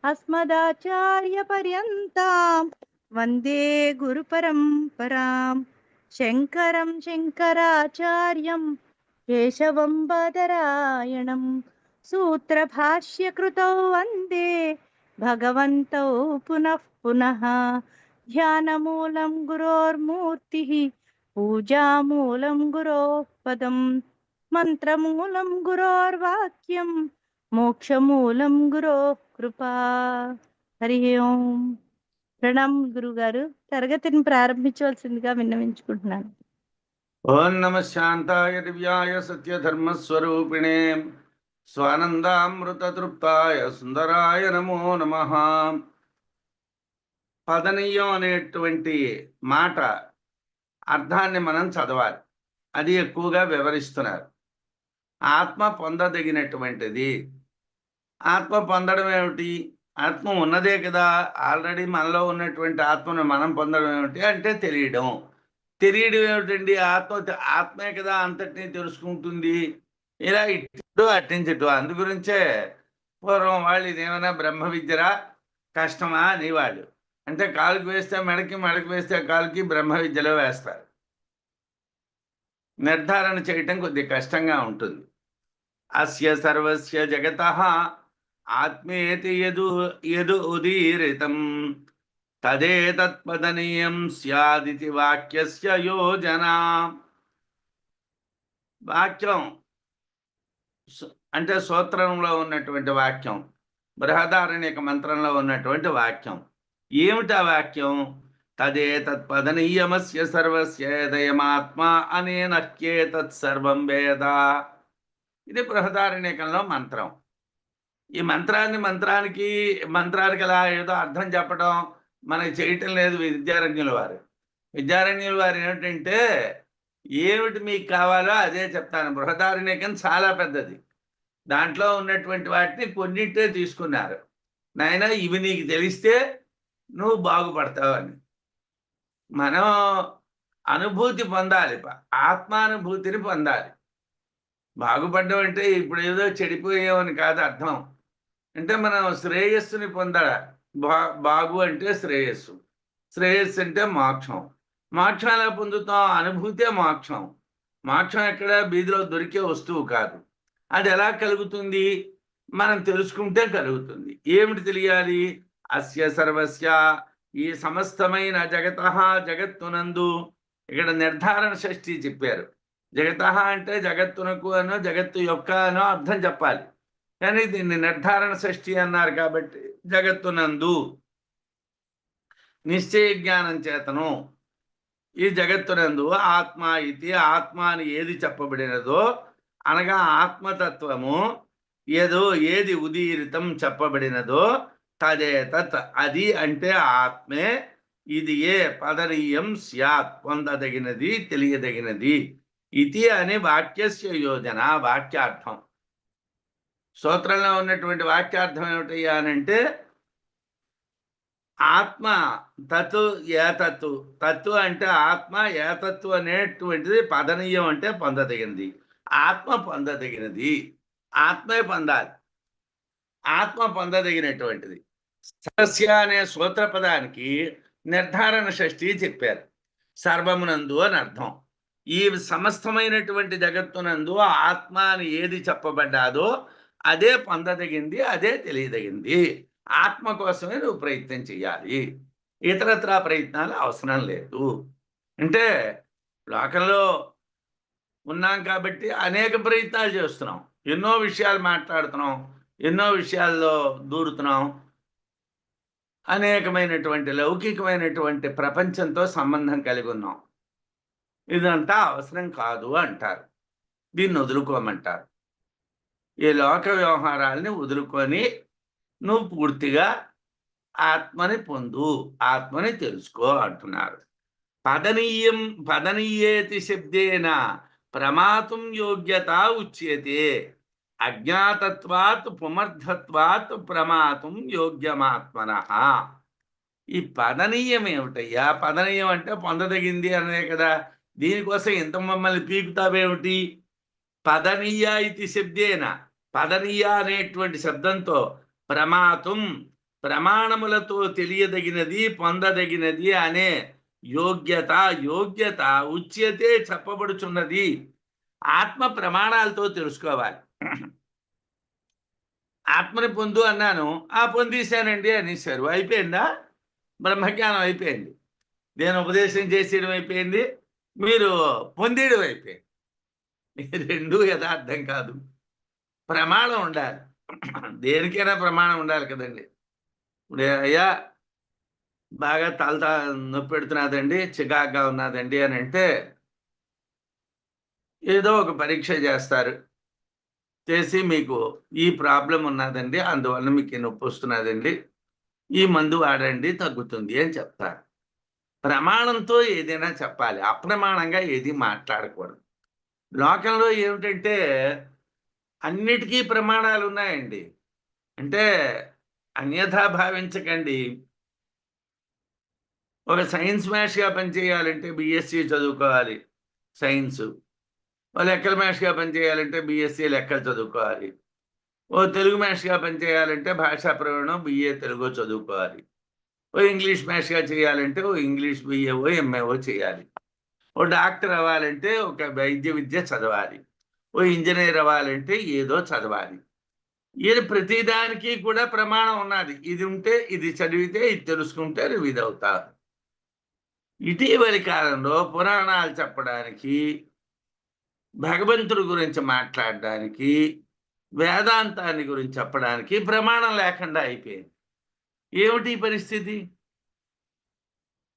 अस्मदाचार्यपर्यन्तां वन्दे गुरुपरम्परां शङ्करं शङ्कराचार्यं केशवं बादरायणं सूत्रभाष्यकृतौ वन्दे भगवन्तौ पुनः पुनः ध्यानमूलं गुरोर्मूर्तिः पूजामूलं गुरोः पदं మంత్రమూలం గురోర్వాక్యం మోక్షమూలం గురో కృపా. హరి ఓం. ప్రణామ్ గురుగారు. తరగతిని ప్రారంభించవలసిందిగా విన్నవించుకుంటున్నాను. ఓం నమ శాంతాయ దివ్యాయ సత్యధర్మస్వరూపిణే స్వానందామృతతృప్తాయ సుందరాయ నమో నమ. పదనీయం అనేటువంటి మాట అర్థాన్ని మనం చదవాలి. అది ఎక్కువగా వివరిస్తున్నారు. ఆత్మ పొందదగినటువంటిది. ఆత్మ పొందడం ఏమిటి? ఆత్మ ఉన్నదే కదా, ఆల్రెడీ మనలో ఉన్నటువంటి ఆత్మను మనం పొందడం ఏమిటి అంటే తెలియడం. తెలియడం ఏమిటండి? ఆత్మే కదా అంతటినీ తెలుసుకుంటుంది. ఇలా ఇటు అట్టించటు. అందు గురించే పూర్వం వాళ్ళు ఇదేమైనా బ్రహ్మ విద్యరా, కష్టమా అనేవాళ్ళు. అంటే కాలుకి వేస్తే మెడకి, మెడకి వేస్తే కాలుకి బ్రహ్మ విద్యలో వేస్తారు. నిర్ధారణ చేయటం కొద్ది కష్టంగా ఉంటుంది. అస్య సర్వస్య జగతః ఆత్మేతి యదు ఉదీరితం తదేతత్పదనీయం స్యాదితి వాక్యస్య యోజన. వాక్యం అంటే సూత్రంలో ఉన్నటువంటి వాక్యం, బృహదారణ్యక మంత్రంలో ఉన్నటువంటి వాక్యం. ఏమిటా వాక్యం? తదేతత్పదనీయమస్య సర్వస్య యదయమాత్మా అనేనక్యేతత్ సర్వం వేద. ఇది బృహదారణ్యకంలో మంత్రం. ఈ మంత్రానికి అలా ఏదో అర్థం చెప్పడం మనకి చేయటం లేదు విద్యారణ్యుల వారు. విద్యారణ్యుల వారు ఏమిటంటే, ఏమిటి మీకు కావాలో అదే చెప్తాను. బృహదారణ్యకం చాలా పెద్దది. దాంట్లో ఉన్నటువంటి వాటిని కొన్నింటే తీసుకున్నారు. నాయన ఇవి నీకు తెలిస్తే నువ్వు బాగుపడతావు అని. మనం అనుభూతి పొందాలి, ఆత్మానుభూతిని పొందాలి. బాగుపడ్డం అంటే ఇప్పుడు ఏదో చెడిపోయామని కాదు అర్థం. అంటే మనం శ్రేయస్సుని పొందాలి. బాగు అంటే శ్రేయస్సు, శ్రేయస్సు అంటే మోక్షం. మోక్షం ఎలా పొందుతాం? అనుభూతే మోక్షం. మోక్షం ఎక్కడ బీదిలో దొరికే వస్తువు కాదు. అది ఎలా కలుగుతుంది? మనం తెలుసుకుంటే కలుగుతుంది. ఏమిటి తెలియాలి? అస్య సర్వస్య, ఈ సమస్తమైన జగత్తునందు. ఇక్కడ నిర్ధారణ షష్ఠి చెప్పారు. జగత అంటే జగత్తునకు అనో జగత్తు యొక్క అనో అర్థం చెప్పాలి. కానీ దీన్ని నిర్ధారణ షష్ఠి అన్నారు కాబట్టి జగత్తునందు నిశ్చయ జ్ఞానం చేతను ఈ జగత్తునందు ఆత్మ ఇది, ఆత్మ అని ఏది చెప్పబడినదో అనగా ఆత్మతత్వము ఏది ఉదీరితం చెప్పబడినదో తదేతత్, అది అంటే ఆత్మే. ఇది పదనీయం స్యాత్, పొందదగినది, తెలియదగినది. ఇది అని వాక్యస్య యోజన, వాక్యార్థం. సూత్రంలో ఉన్నటువంటి వాక్యార్థం ఏమిటయ్యా అనంటే, ఆత్మ తత్తు ఏతత్తు. తత్తు అంటే ఆత్మ, ఏతత్తు అనేటువంటిది పదనీయం అంటే పొందదగినది. ఆత్మ పొందదగినది, ఆత్మే పొందాలి. ఆత్మ పొందదగినటువంటిది. సర్వస్య అనే సూత్రపదానికి నిర్ధారణ షష్ఠి చెప్పారు. సర్వమునందు అని అర్థం. ఈ సమస్తమైనటువంటి జగత్తునందు ఆత్మ అని ఏది చెప్పబడ్డాదో అదే పొందదగింది, అదే తెలియదగింది. ఆత్మ కోసమే నువ్వు ప్రయత్నం చేయాలి. ఇతరత్రా ప్రయత్నాలు అవసరం లేదు. అంటే లోకంలో ఉన్నాం కాబట్టి అనేక ప్రయత్నాలు చేస్తున్నాం, ఎన్నో విషయాలు మాట్లాడుతున్నాం, ఎన్నో విషయాల్లో దూరుతున్నాం. అనేకమైనటువంటి లౌకికమైనటువంటి ప్రపంచంతో సంబంధం కలిగి ఉన్నాం. ఇదంతా అవసరం కాదు అంటారు. దీన్ని వదులుకోమంటారు. ఈ లోక వ్యవహారాలని వదులుకొని నువ్వు పూర్తిగా ఆత్మని పొందు, ఆత్మని తెలుసుకో అంటున్నారు. పదనీయేతి శబ్దేన ప్రమాతుం యోగ్యత ఉచ్యతే. అజ్ఞాతత్వాత్ పుమర్థత్వాత్ ప్రమాతుం యోగ్యమాత్మనః. ఈ పదనీయం ఏమిటయ్యా? పదనీయం అంటే పొందదగింది అనే కదా. దీనికోసం ఇంత మమ్మల్ని పీకుతావేమిటి? పదనీయ ఇది శబ్దేన, పదనీయ అనేటువంటి శబ్దంతో ప్రమాతుం ప్రమాణములతో తెలియదగినది, పొందదగినది అనే యోగ్యత ఉచ్యతే చెప్పబడుచున్నది. ఆత్మ ప్రమాణాలతో తెలుసుకోవాలి. ఆత్మని పొందు అన్నాను, పొందేశానండి అనేశారు. అయిపోయిందా? బ్రహ్మజ్ఞానం అయిపోయింది. నేను ఉపదేశం చేసేయడం అయిపోయింది, మీరు పొందేయడం అయిపోయింది. రెండూ యథార్థం కాదు. ప్రమాణం ఉండాలి. దేనికైనా ప్రమాణం ఉండాలి కదండి. ఇప్పుడు అయ్యా బాగా తల నొప్పి పెడుతున్నదండి, చికాగ్గా ఉన్నదండి అని అంటే ఏదో ఒక పరీక్ష చేస్తారు. చేసి మీకు ఈ ప్రాబ్లం ఉన్నదండి, అందువల్ల మీకు ఈ నొప్పి వస్తున్నదండి, ఈ మందు వాడండి తగ్గుతుంది అని చెప్తారు. ప్రమాణంతో ఏదైనా చెప్పాలి. అప్రమాణంగా ఏది మాట్లాడకూడదు. లోకంలో ఏమిటంటే అన్నిటికీ ప్రమాణాలు ఉన్నాయండి. అంటే అన్యథా భావించకండి. ఒక సైన్స్ మ్యాథ్స్‌గా పనిచేయాలంటే బీఎస్సీ చదువుకోవాలి సైన్సు. ఓ లెక్కల మ్యాథ్స్‌గా పనిచేయాలంటే బీఎస్సీ లెక్కలు చదువుకోవాలి. ఓ తెలుగు మ్యాథ్స్‌గా పనిచేయాలంటే భాషా ప్రవీణం బీఏ తెలుగో చదువుకోవాలి. ఓ ఇంగ్లీష్ మ్యాథ్స్‌గా చేయాలంటే ఓ ఇంగ్లీష్ బీఏఓ, ఎంఏఓ చేయాలి. ఓ డాక్టర్ అవ్వాలంటే ఒక వైద్య విద్య చదవాలి. ఓ ఇంజినీర్ అవ్వాలంటే ఏదో చదవాలి. ఇది ప్రతిదానికి కూడా ప్రమాణం ఉన్నది. ఇది ఉంటే, ఇది చదివితే, ఇది తెలుసుకుంటే నువ్వు ఇదవుతావు. ఇటీవలి కాలంలో పురాణాలు చెప్పడానికి, భగవంతుడి గురించి మాట్లాడడానికి, వేదాంతాన్ని గురించి చెప్పడానికి ప్రమాణం లేకుండా అయిపోయింది. ఏమిటి పరిస్థితి?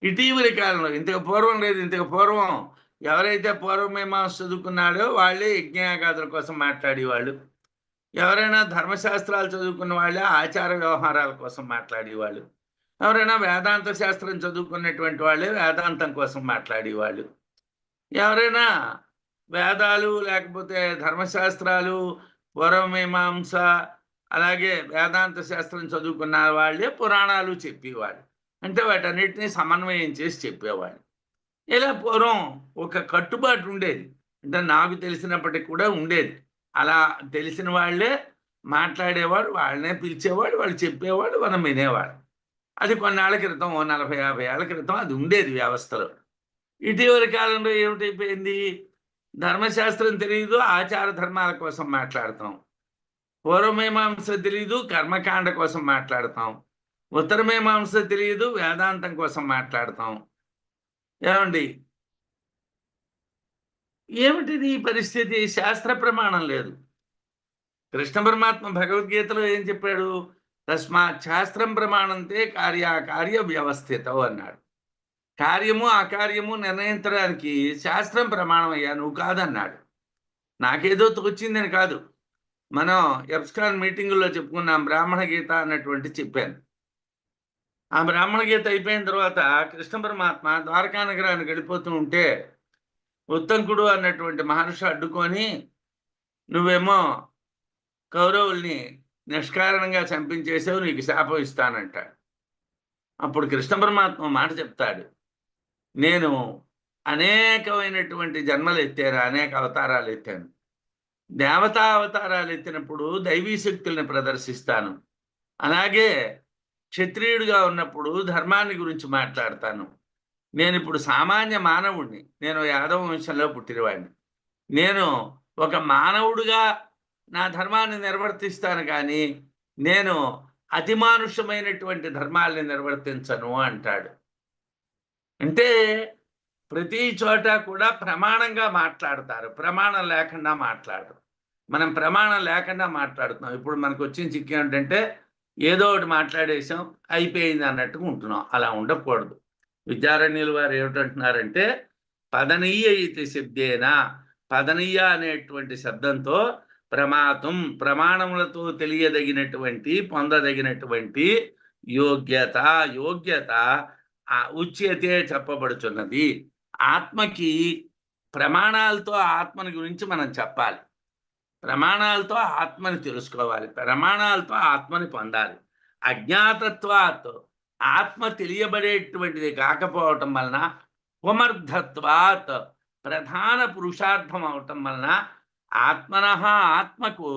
ఇటీవలి కాలంలో ఇంతకు పూర్వం లేదు. ఇంతకు పూర్వం ఎవరైతే పూర్వమీమాంస చదువుకున్నాడో వాళ్ళే యజ్ఞయాగాదుల కోసం మాట్లాడేవాళ్ళు. ఎవరైనా ధర్మశాస్త్రాలు చదువుకున్న వాళ్ళే ఆచార వ్యవహారాల కోసం మాట్లాడేవాళ్ళు. ఎవరైనా వేదాంత శాస్త్రం చదువుకున్నటువంటి వాళ్ళే వేదాంతం కోసం మాట్లాడేవాళ్ళు. ఎవరైనా వేదాలు లేకపోతే ధర్మశాస్త్రాలు, పూర్వమీమాంస అలాగే వేదాంత శాస్త్రం చదువుకున్న వాళ్ళే పురాణాలు చెప్పేవాళ్ళు. అంటే వాటన్నిటిని సమన్వయం చేసి చెప్పేవాళ్ళు. ఇలా పూర్వం ఒక కట్టుబాటు ఉండేది. అంటే నాకు తెలిసినప్పటికి కూడా ఉండేది. అలా తెలిసిన వాళ్ళే మాట్లాడేవాడు, వాళ్ళనే పిలిచేవాడు, వాళ్ళు చెప్పేవాడు, మనం వినేవాళ్ళం. అది కొన్నాళ్ళ క్రితం, ఓ 40, 50 ఏళ్ల క్రితం అది ఉండేది వ్యవస్థలో. ఇటీవలి కాలంలో ఏమిటైపోయింది? ధర్మశాస్త్రం తెలీదు, ఆచార ధర్మాల కోసం మాట్లాడతాం. పూర్వమీమాంస తెలీదు, కర్మకాండ కోసం మాట్లాడతాం. ఉత్తరమీమాంస తెలియదు, వేదాంతం కోసం మాట్లాడతాం. ఏవండీ? ఏమిటిది ఈ పరిస్థితి? శాస్త్ర ప్రమాణం లేదు. కృష్ణ పరమాత్మ భగవద్గీతలో ఏం చెప్పాడు? తస్మాత్ శాస్త్రం ప్రమాణంతే కార్యాకార్య వ్యవస్థితం అన్నాడు. కార్యము, అకార్యము నిర్ణయించడానికి శాస్త్రం ప్రమాణమయ్యా, నువ్వు కాదన్నాడు. నాకేదో తోచిందని కాదు. మనం ఎబ్స్కాన్ మీటింగుల్లో చెప్పుకున్నాం, బ్రాహ్మణ గీత అన్నటువంటి చెప్పాను. ఆ బ్రాహ్మణ గీత అయిపోయిన తర్వాత కృష్ణ పరమాత్మ ద్వారకా నగరానికి వెళ్ళిపోతూ ఉంటే ఉత్తంకుడు అన్నటువంటి మహర్షి అడ్డుకొని, నువ్వేమో కౌరవుల్ని నిష్కారణంగా చంపించేసావు, నీకు శాపం ఇస్తానంటాడు. అప్పుడు కృష్ణ పరమాత్మ మాట చెప్తాడు, నేను అనేకమైనటువంటి జన్మలు ఎత్తాను, అనేక అవతారాలు ఎత్తాను. దేవతా అవతారాలు ఎత్తినప్పుడు దైవీ శక్తుల్ని ప్రదర్శిస్తాను. అలాగే క్షత్రియుడిగా ఉన్నప్పుడు ధర్మాన్ని గురించి మాట్లాడతాను. నేనిప్పుడు సామాన్య మానవుడిని. నేను యాదవ వంశంలో పుట్టినవాడిని. నేను ఒక మానవుడిగా నా ధర్మాన్ని నిర్వర్తిస్తాను కానీ, నేను అతిమానుషమైనటువంటి ధర్మాల్ని నిర్వర్తించను అంటాడు. అంటే ప్రతి చోట కూడా ప్రమాణంగా మాట్లాడతారు. ప్రమాణం లేకుండా మాట్లాడరు. మనం ప్రమాణం లేకుండా మాట్లాడుతున్నాం. ఇప్పుడు మనకొచ్చిన చిక్కేంటంటే ఏదో ఒకటి మాట్లాడేసాం, అయిపోయింది అన్నట్టుగా ఉంటున్నాం. అలా ఉండకూడదు. విద్యారణ్యుల వారు ఏమిటంటున్నారంటే, పదనీయ ఇతి శబ్దేన, పదనీయ అనేటువంటి శబ్దంతో ప్రమాతం, ప్రమాణములతో తెలియదగినటువంటి, పొందదగినటువంటి యోగ్యత ఉచ్యతే చెప్పబడుచున్నది. ఆత్మకి ప్రమాణాలతో ఆత్మని గురించి మనం చెప్పాలి. ప్రమాణాలతో ఆత్మని తెలుసుకోవాలి. ప్రమాణాలతో ఆత్మని పొందాలి. అజ్ఞాతత్వాత్ ఆత్మ తెలియబడేటువంటిది కాకపోవటం వలన, ఉపమర్ధత్వాత్ ప్రధాన పురుషార్థం అవటం వలన ఆత్మనః ఆత్మకు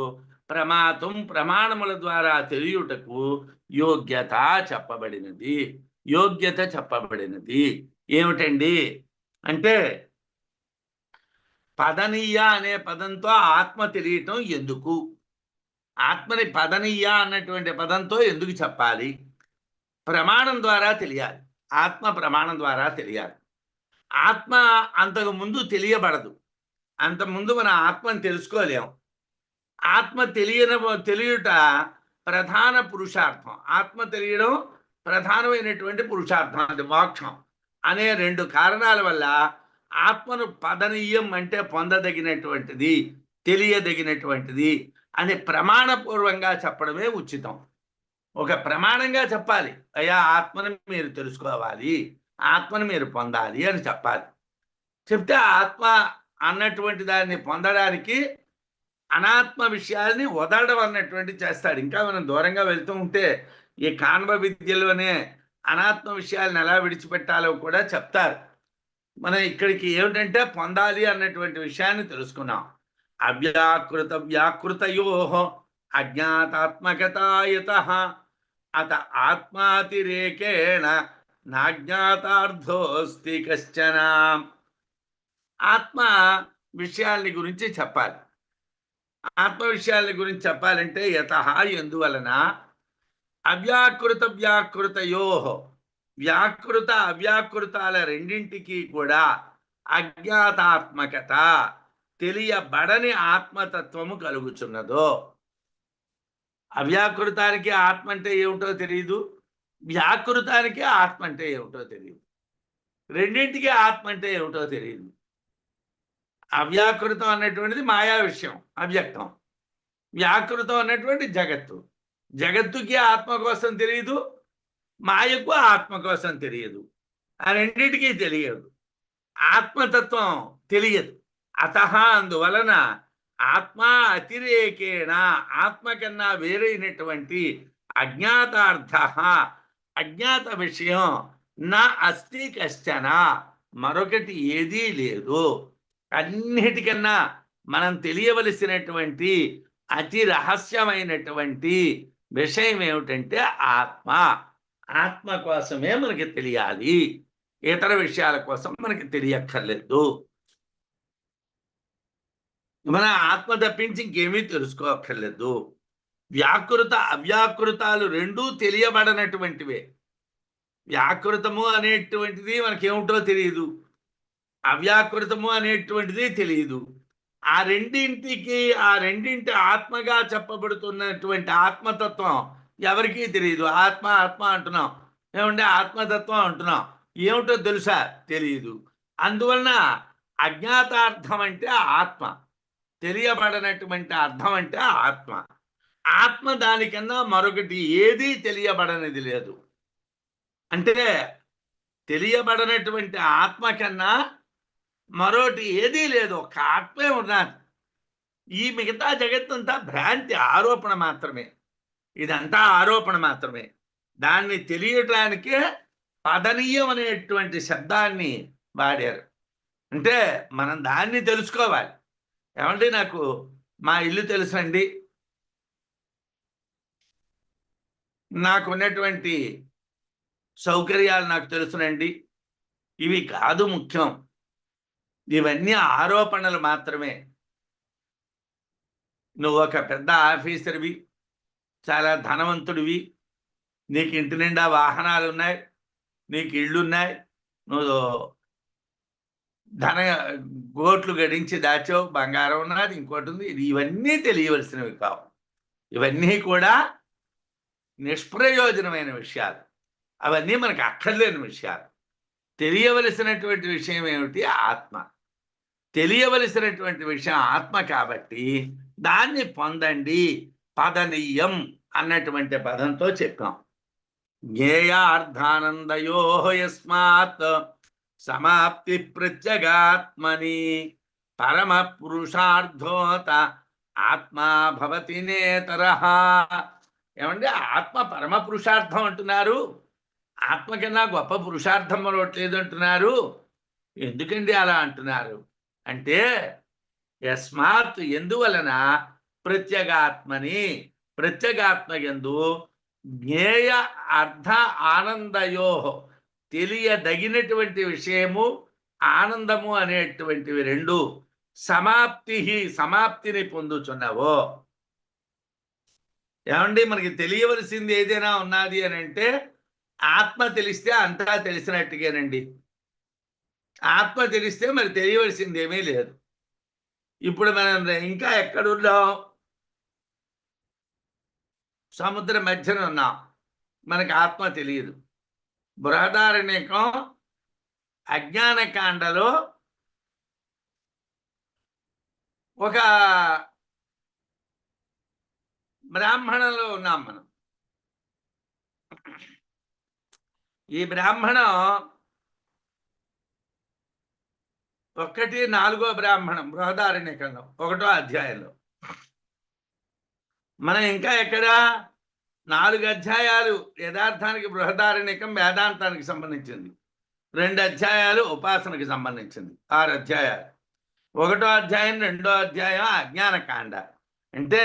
ప్రమాతం, ప్రమాణముల ద్వారా తెలియుటకు యోగ్యత చెప్పబడినది. యోగ్యత చెప్పబడినది ఏమిటండి అంటే, పదనీయ అనే పదంతో ఆత్మ తెలియటం ఎందుకు? ఆత్మని పదనీయ అన్నటువంటి పదంతో ఎందుకు చెప్పాలి? ప్రమాణం ద్వారా తెలియాలి. ఆత్మ ప్రమాణం ద్వారా తెలియాలి. ఆత్మ అంతకు ముందు తెలియబడదు. అంతకుముందు మన ఆత్మని తెలుసుకోలేం. ఆత్మ తెలియుట ప్రధాన పురుషార్థం. ఆత్మ తెలియడం ప్రధానమైనటువంటి పురుషార్థం. అది మోక్షం అనే 2 కారణాల వల్ల ఆత్మను పదనీయం అంటే పొందదగినటువంటిది, తెలియదగినటువంటిది అని ప్రమాణపూర్వంగా చెప్పడమే ఉచితం. ఒక ప్రమాణంగా చెప్పాలి. అయ్యా, ఆత్మని మీరు తెలుసుకోవాలి, ఆత్మని మీరు పొందాలి అని చెప్పాలి. చెప్తే ఆత్మ అన్నటువంటి దాన్ని పొందడానికి అనాత్మ విషయాల్ని వదలడం అన్నటువంటి చేస్తాడు. ఇంకా మనం దూరంగా వెళ్తూ ఉంటే ఈ కాన్వ విద్యలోనే అనాత్మ విషయాలను ఎలా విడిచిపెట్టాలో కూడా చెప్తారు. మనం ఇక్కడికి ఏమిటంటే పొందాలి అన్నటువంటి విషయాన్ని తెలుసుకున్నాం. అవ్యాకృత వ్యాకృతయో అజ్ఞాతాత్మకతాయతః అత ఆత్మాతిరేకేణ నాజ్ఞాతార్థోస్తి కశ్చన. ఆత్మ విషయాల్ని గురించి చెప్పాలి. ఆత్మ విషయాల గురించి చెప్పాలంటే యతః ఎందువలన అవ్యాకృత వ్యాకృతయో వ్యాకృత అవ్యాకృతాల రెండింటికి కూడా అజ్ఞాతాత్మకత తెలియబడని ఆత్మతత్వము కలుగుచున్నదో. అవ్యాకృతానికి ఆత్మ అంటే ఏమిటో తెలియదు, వ్యాకృతానికి ఆత్మ అంటే ఏమిటో తెలియదు. రెండింటికి ఆత్మ అంటే ఏమిటో తెలియదు. అవ్యాకృతం అన్నటువంటిది మాయా విషయం, అవ్యక్తం. వ్యాకృతం అన్నటువంటి జగత్తు. జగత్తుకి ఆత్మ కోసం తెలియదు, మాయకు ఆత్మ కోసం తెలియదు. ఆ రెండింటికి తెలియదు. ఆత్మతత్వం తెలియదు. అతః అందువలన ఆత్మ అతిరేకేణ ఆత్మ కన్నా వేరైనటువంటి అజ్ఞాతార్థ అజ్ఞాత విషయం నా అస్తి కశ్చన మరొకటి ఏదీ లేదు. అన్నిటికన్నా మనం తెలియవలసినటువంటి అతి రహస్యమైనటువంటి విషయం ఏమిటంటే ఆత్మ. ఆత్మ కోసమే మనకి తెలియాలి, ఇతర విషయాల కోసం మనకి తెలియక్కర్లేదు. మన ఆత్మ తప్పించి ఇంకేమీ తెలుసుకోక్కర్లేదు. వ్యాకృత అవ్యాకృతాలు రెండూ తెలియబడనటువంటివే. వ్యాకృతము అనేటువంటిది మనకేమిటో తెలియదు, అవ్యాకృతము అనేటువంటిది తెలియదు. ఆ రెండింటి ఆత్మగా చెప్పబడుతున్నటువంటి ఆత్మతత్వం ఎవరికీ తెలియదు. ఆత్మ ఆత్మ అంటున్నాం, ఏమంటే ఆత్మతత్వం అంటున్నాం, ఏమిటో తెలుసా? తెలియదు. అందువలన అజ్ఞాతార్థం అంటే ఆత్మ, తెలియబడనటువంటి అర్థం అంటే ఆత్మ. ఆత్మ దానికన్నా మరొకటి ఏదీ తెలియబడనిది లేదు. అంటే తెలియబడనటువంటి ఆత్మ కన్నా మరోటి ఏదీ లేదు, ఒక ఆత్మే ఉన్నది. ఈ మిగతా జగత్తంతా భ్రాంతి, ఆరోపణ మాత్రమే. ఇదంతా ఆరోపణ మాత్రమే. దాన్ని తెలియటానికే పదనీయం అనేటువంటి శబ్దాన్ని వాడారు. అంటే మనం దాన్ని తెలుసుకోవాలి. ఏమంటే నాకు మా ఇల్లు తెలుసండి, నాకున్నటువంటి సౌకర్యాలు నాకు తెలుసునండి, ఇవి కాదు ముఖ్యం. ఇవన్నీ ఆరోపణలు మాత్రమే. నువ్వు ఒక పెద్ద ఆఫీసర్వి, చాలా ధనవంతుడివి, నీకు ఇంటి నిండా వాహనాలు ఉన్నాయి, నీకు ఇళ్ళున్నాయి, నువ్వు గోట్లు గడించి దాచావు, బంగారం ఉన్నది, ఇంకోటి ఉంది. ఇవన్నీ తెలియవలసినవి కావు. ఇవన్నీ కూడా నిష్ప్రయోజనమైన విషయాలు. అవన్నీ మనకు అక్కర్లేని విషయాలు. తెలియవలసినటువంటి విషయం ఏమిటి? ఆత్మ. తెలియవలసినటువంటి విషయం ఆత్మ కాబట్టి దాన్ని పొందండి. పదనీయం అన్నటువంటి పదంతో చెప్పాం. జ్ఞేయార్థానందయో యస్మాత్ సమాప్తి ప్రత్యగాత్మని పరమ పురుషార్థోత ఆత్మా భవతి నేతరః. ఏమంటే ఆత్మ పరమ పురుషార్థం అంటున్నారు, ఆత్మ కన్నా గొప్ప పురుషార్థం మరొకట్లేదు అంటున్నారు. ఎందుకండి అలా అంటున్నారు అంటే, యస్మాత్ ఎందువలన ప్రత్యేగాత్మని, ప్రత్యేగాత్మ యందు జ్ఞేయ అర్థ ఆనందయో, తెలియదగినటువంటి విషయము ఆనందము అనేటువంటివి రెండు సమాప్తిని పొందుచున్నవో. ఏమండి, మనకి తెలియవలసింది ఏదైనా ఉన్నది అని అంటే ఆత్మ తెలిస్తే అంతా తెలిసినట్టుగానండి. ఆత్మ తెలిస్తే మరి తెలియవలసింది ఏమీ లేదు. ఇప్పుడు మనం ఇంకా ఎక్కడున్నాం? సముద్ర మధ్యన ఉన్నాం. మనకి ఆత్మ తెలియదు. బృహదారణ్యకం అజ్ఞానకాండలో ఒక బ్రాహ్మణంలో ఉన్నాం మనం. ఈ బ్రాహ్మణం 1-4 బ్రాహ్మణం బృహదారణ్యకంలో 1వ అధ్యాయంలో. మనం ఇంకా ఎక్కడ 4 అధ్యాయాలు యథార్థానికి బృహదారణ్యకం వేదాంతానికి సంబంధించింది, 2 అధ్యాయాలు ఉపాసనకి సంబంధించింది, 6 అధ్యాయాలు. 1వ అధ్యాయం 2వ అధ్యాయం అజ్ఞానకాండ. అంటే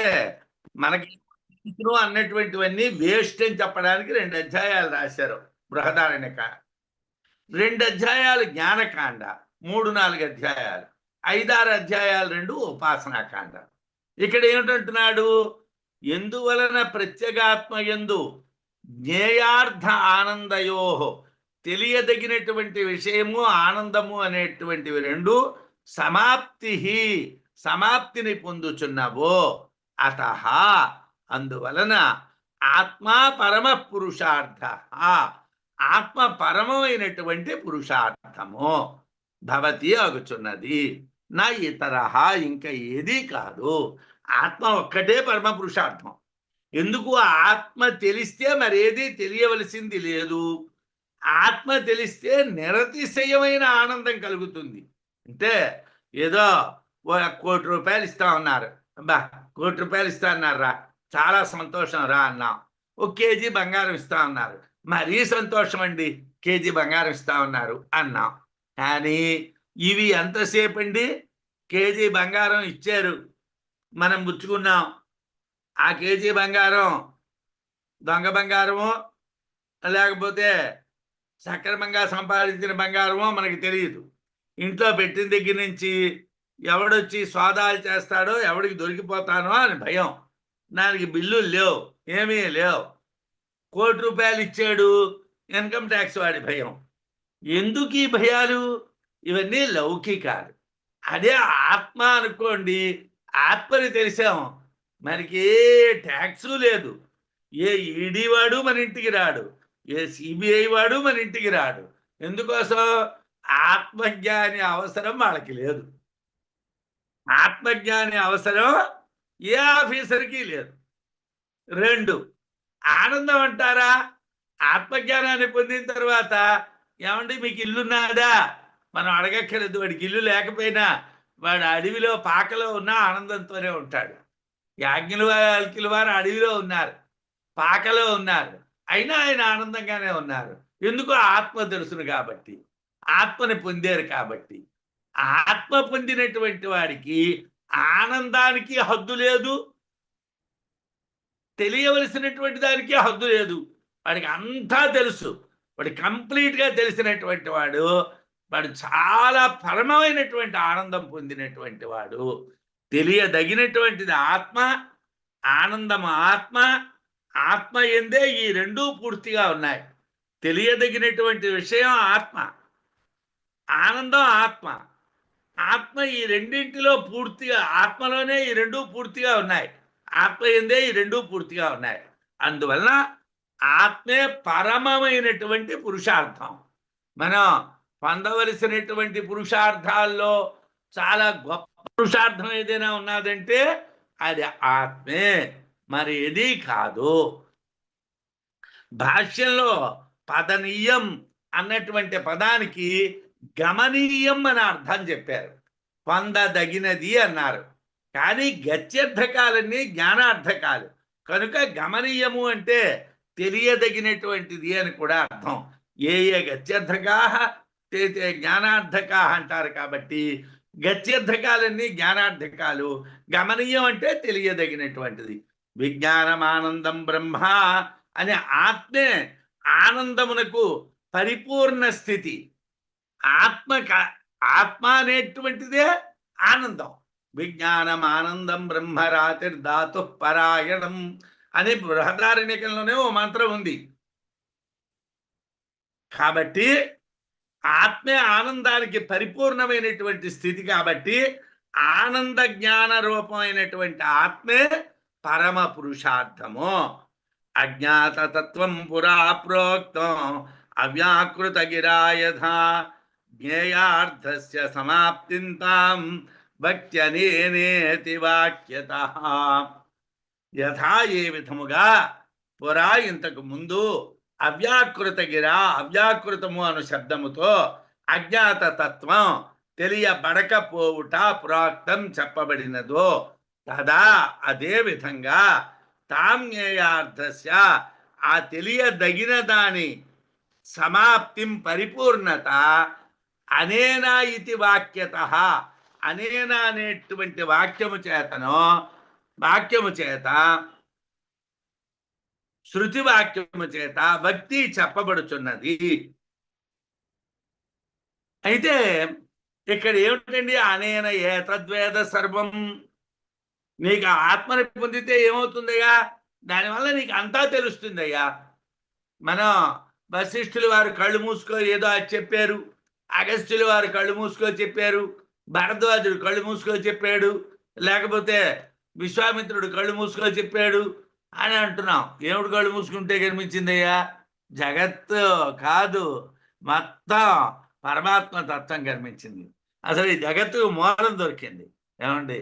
మనకి అన్నటువంటివన్నీ వేస్ట్ అని చెప్పడానికి 2 అధ్యాయాలు రాశారు బృహదారణ్యక. 2 అధ్యాయాలు జ్ఞానకాండ, 3-4 అధ్యాయాలు, 5-6 అధ్యాయాలు 2 ఉపాసనాకాండ. ఇక్కడ ఏమిటంటున్నాడు? ఎందువలన ప్రత్యేగాత్మ యందు జ్ఞేయార్థ ఆనందయో, తెలియదగినటువంటి విషయము ఆనందము అనేటువంటివి రెండు సమాప్తిని పొందుచున్నవో. అతః, అందువలన ఆత్మా పరమ పురుషార్థ, ఆత్మ పరమమైనటువంటి పురుషార్థము భవతి అగుచున్నది. నా ఇతరహ, ఇంకా ఏదీ కాదు. ఆత్మ ఒక్కటే పరమ పురుషార్థం. ఎందుకు? ఆత్మ తెలిస్తే మరేది తెలియవలసింది లేదు. ఆత్మ తెలిస్తే నిరతిశయమైన ఆనందం కలుగుతుంది. అంటే ఏదో 1 కోటి రూపాయలు ఇస్తా ఉన్నారు, అబ్బా 1 కోటి రూపాయలు ఇస్తా అన్నారు రా, చాలా సంతోషం రా అన్నాం. 1 కేజీ బంగారం ఇస్తా ఉన్నారు, మరీ సంతోషం అండి, కేజీ బంగారం ఇస్తా ఉన్నారు అన్నాం. కానీ ఇవి ఎంతసేపు అండి? కేజీ బంగారం ఇచ్చారు, మనం పుచ్చుకున్నాం. ఆ కేజీ బంగారం దొంగ బంగారమో లేకపోతే సక్రమంగా సంపాదించిన బంగారమో మనకి తెలియదు. ఇంట్లో పెట్టిన దగ్గర నుంచి ఎవడొచ్చి స్వాదాలు చేస్తాడో, ఎవడికి దొరికిపోతానో అని భయం. దానికి బిల్లులు లేవు, ఏమీ లేవు. 1 కోటి రూపాయలు ఇచ్చాడు, ఇన్కమ్ ట్యాక్స్ వాడి భయం. ఎందుకు ఈ భయాలు? ఇవన్నీ లౌకికాలు. అదే ఆత్మ అనుకోండి, ఆత్మని తెలిసాము, మనకి ఏ ట్యాక్సు లేదు, ఏ ఈడీ వాడు మన ఇంటికి రాడు, ఏ సిబిఐ వాడు మన ఇంటికి రాడు. ఎందుకోసం? ఆత్మజ్ఞాని అవసరం వాళ్ళకి లేదు. ఆత్మజ్ఞాని అవసరం ఏ ఆఫీసర్కి లేదు. 2, ఆనందం అంటారా? ఆత్మజ్ఞానాన్ని పొందిన తర్వాత, ఏమండి మీకు ఇల్లున్నాదా? మనం అడగక్కర్లేదు. వాడికి ఇల్లు లేకపోయినా వాడు అడవిలో పాకలో ఉన్న ఆనందంతోనే ఉంటాడు. యాజ్ఞవల్క్యుల వారు అడవిలో ఉన్నారు, పాకలో ఉన్నారు, అయినా ఆయన ఆనందంగానే ఉన్నారు. ఎందుకు? ఆత్మ తెలుసును కాబట్టి, ఆత్మని పొందారు కాబట్టి. ఆత్మ పొందినటువంటి వాడికి ఆనందానికి హద్దు లేదు, తెలియవలసినటువంటి దానికి హద్దు లేదు. వాడికి అంతా తెలుసు. వాడు కంప్లీట్గా తెలిసినటువంటి వాడు, వాడు చాలా పరమమైనటువంటి ఆనందం పొందినటువంటి వాడు. తెలియదగినటువంటిది ఆత్మ, ఆనందం ఆత్మ. ఆత్మ ఎందే ఈ 2 పూర్తిగా ఉన్నాయి. తెలియదగినటువంటి విషయం ఆత్మ, ఆనందం ఆత్మ. ఆత్మ ఈ రెండింటిలో పూర్తిగా, ఆత్మలోనే ఈ 2 పూర్తిగా ఉన్నాయి. ఆత్మ ఎందే ఈ 2 పూర్తిగా ఉన్నాయి. అందువలన ఆత్మే పరమమైనటువంటి పురుషార్థం. మనం పొందవలసినటువంటి పురుషార్థాల్లో చాలా గొప్ప పురుషార్థం ఏదైనా ఉన్నదంటే అది ఆత్మే, మరి ఏది కాదు. భాష్యంలో పదనీయం అన్నటువంటి పదానికి గమనీయం అని అర్థం చెప్పారు, పొందదగినది అన్నారు. కానీ గత్యర్థకాలన్నీ జ్ఞానార్థకాలు కనుక గమనీయము అంటే తెలియదగినటువంటిది అని కూడా అర్థం. ఏ గత్యర్థకా తే జ్ఞానార్థకా అంటారు. కాబట్టి గత్యర్థకాలన్నీ జ్ఞానార్థకాలు, గమనీయం అంటే తెలియదగినటువంటిది. విజ్ఞానమానందం బ్రహ్మ అనే ఆత్మే ఆనందమునకు పరిపూర్ణ స్థితి. ఆత్మ అనేటువంటిదే ఆనందం. విజ్ఞానం ఆనందం బ్రహ్మరాతిర్ధాతు పరాయణం అనే బృహదారణ్యకంలోనే ఓ మంత్రం ఉంది. కాబట్టి ఆత్మే ఆనందానికి పరిపూర్ణమైనటువంటి స్థితి. కాబట్టి ఆనంద జ్ఞాన రూపమైనటువంటి ఆత్మే పరమ పురుషార్థము. అజ్ఞాతతత్వం పురా ప్రోక్తం అవ్యాకృత గిరాయథా జ్ఞేయార్థస్య సమాప్తింతాం భక్త్యనేనేతి వాక్యతః. యథా ఏ విధముగా పురా ఇంతకు ముందు అవ్యాకృత గిరా అవ్యాకృతము అను శబ్దముతో అజ్ఞాత తత్వం తెలియబడకపోవుట ప్రోక్తం చెప్పబడినదో తదా అదే విధంగా తామ్యేయార్థస్య ఆ తెలియదగిన దాని సమాప్తిం పరిపూర్ణత అనేనా ఇతి వాక్యతః అనేనా అనేటువంటి వాక్యము చేత శృతి వాక్యము చేత భక్తి చెప్పబడుచున్నది. అయితే ఇక్కడ ఏమిటండి అనేన ఏతద్వేద సర్వం. నీకు ఆత్మని పొందితే ఏమవుతుందయ్యా? దానివల్ల నీకు అంతా తెలుస్తుందయ్యా. మనం వశిష్ఠులు వారు కళ్ళు మూసుకో ఏదో అది చెప్పారు, అగస్త్యులు వారు కళ్ళు మూసుకో చెప్పారు, భరద్వాజుడు కళ్ళు మూసుకో చెప్పాడు, లేకపోతే విశ్వామిత్రుడు కళ్ళు మూసుకో చెప్పాడు అని అంటున్నాం. ఏమిటి కళ్ళు మూసుకుంటే కనిపించిందయ్యా? జగత్తు కాదు, మొత్తం పరమాత్మ తత్వం కనిపించింది. అసలు ఈ జగత్తుకు మూలం దొరికింది. ఏమండి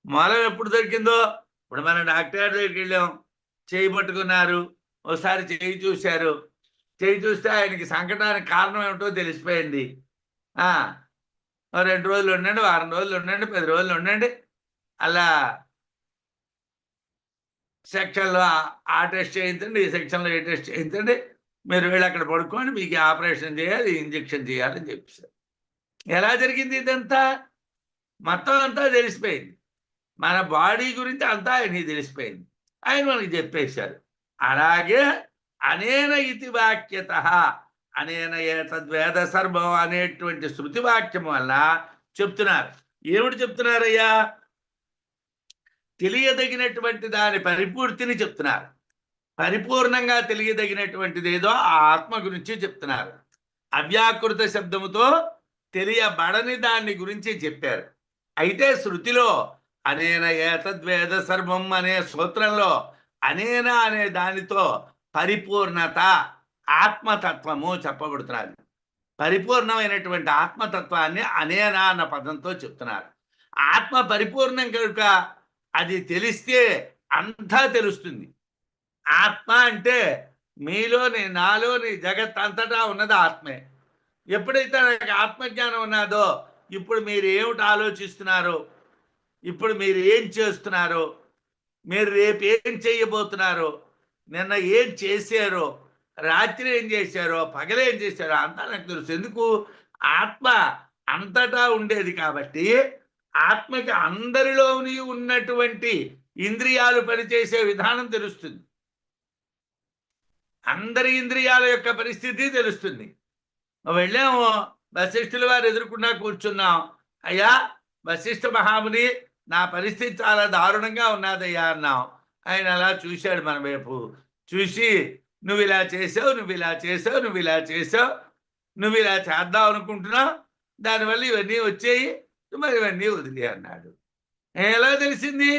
మూలం ఎప్పుడు దొరికిందో? ఇప్పుడు మనం డాక్టర్ గారి దగ్గరికి వెళ్ళాం, చేయి పట్టుకున్నారు, ఒకసారి చేయి చూశారు, చేయి చూస్తే ఆయనకి సంకటానికి కారణం ఏమిటో తెలిసిపోయింది. 2 రోజులు ఉండండి, వారం రోజులు ఉండండి, 10 రోజులు ఉండండి, అలా సెక్షన్లో ఆ టెస్ట్ చేయించండి, ఈ సెక్షన్లో ఏ టెస్ట్ చేయించండి, మీరు వెళ్ళి అక్కడ పడుకోండి, మీకు ఆపరేషన్ చేయాలి, ఇంజక్షన్ చేయాలని చెప్పేసారు. ఎలా జరిగింది ఇదంతా? మొత్తం అంతా తెలిసిపోయింది. మన బాడీ గురించి అంతా ఆయనకి తెలిసిపోయింది. ఆయన మనకి చెప్పేశారు. అలాగే అనేన ఇతి వాక్యతః అనేన ఏతద్వేద సర్వం అనేటువంటి శృతి వాక్యం వల్ల చెప్తున్నారు. ఏమిటి చెప్తున్నారయ్యా? తెలియదగినటువంటి దాని పరిపూర్తిని చెప్తున్నారు. పరిపూర్ణంగా తెలియదగినటువంటిది ఏదో ఆ ఆత్మ గురించి చెప్తున్నారు. అవ్యాకృత శబ్దముతో తెలియబడని దాన్ని గురించి చెప్పారు. అయితే శృతిలో అనేన ఏతద్వేద సర్వం అనే సూత్రంలో అనేన అనే దానితో పరిపూర్ణత ఆత్మతత్వము చెప్పబడుతున్నది. పరిపూర్ణమైనటువంటి ఆత్మతత్వాన్ని అనేన అన్న పదంతో చెప్తున్నారు. ఆత్మ పరిపూర్ణం కనుక అది తెలిస్తే అంతా తెలుస్తుంది. ఆత్మ అంటే మీలోని నాలోని జగత్ అంతటా ఉన్నది ఆత్మే. ఎప్పుడైతే నాకు ఆత్మజ్ఞానం ఉన్నదో ఇప్పుడు మీరు ఏమిటి ఆలోచిస్తున్నారో, ఇప్పుడు మీరు ఏం చేస్తున్నారో, మీరు రేపు ఏం చేయబోతున్నారో, నిన్న ఏం చేశారో, రాత్రి ఏం చేశారో, పగలేం చేశారో అంతా నాకు తెలుసు. ఎందుకు? ఆత్మ అంతటా ఉండేది కాబట్టి ఆత్మకి అందరిలోని ఉన్నటువంటి ఇంద్రియాలు పనిచేసే విధానం తెలుస్తుంది. అందరి ఇంద్రియాల యొక్క పరిస్థితి తెలుస్తుంది. వెళ్ళాము, వశిష్ఠుల వారు ఎదుర్కొన్నా కూర్చున్నాం. అయ్యా వశిష్ఠ మహాముని, నా పరిస్థితి చాలా దారుణంగా ఉన్నదయ్యా అన్నాం. ఆయన అలా చూశాడు మన వైపు, చూసి నువ్వు ఇలా చేసావు, నువ్వు ఇలా చేసావు, నువ్వు ఇలా చేసావు, నువ్వు ఇలా చేద్దాం అనుకుంటున్నావు, దానివల్ల ఇవన్నీ వచ్చాయి, మరి ఇవన్నీ వదిలే అన్నాడు. ఎలా తెలిసింది?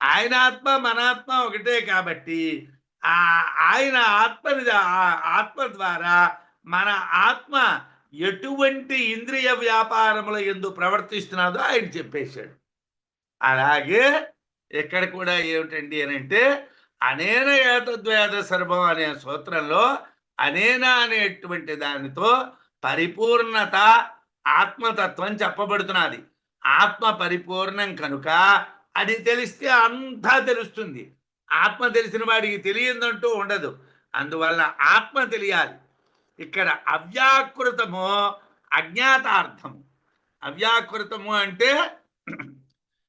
ఆయన ఆత్మ మన ఆత్మ ఒకటే కాబట్టి ఆయన ఆత్మ ద్వారా మన ఆత్మ ఎటువంటి ఇంద్రియ వ్యాపారముల యందు ప్రవర్తిస్తున్నదో ఆయన చెప్పేశాడు. అలాగే ఇక్కడ కూడా ఏమిటండి అని అంటే అనేన ఏతద్వేద సర్వం అనే సూత్రంలో అనేన అనేటువంటి దానితో పరిపూర్ణత ఆత్మతత్వం చెప్పబడుతున్నది. ఆత్మ పరిపూర్ణం కనుక అది తెలిస్తే అంతా తెలుస్తుంది. ఆత్మ తెలిసిన వాడికి తెలియదంటూ ఉండదు. అందువల్ల ఆత్మ తెలియాలి. ఇక్కడ అవ్యాకృతము అజ్ఞాతార్థము. అవ్యాకృతము అంటే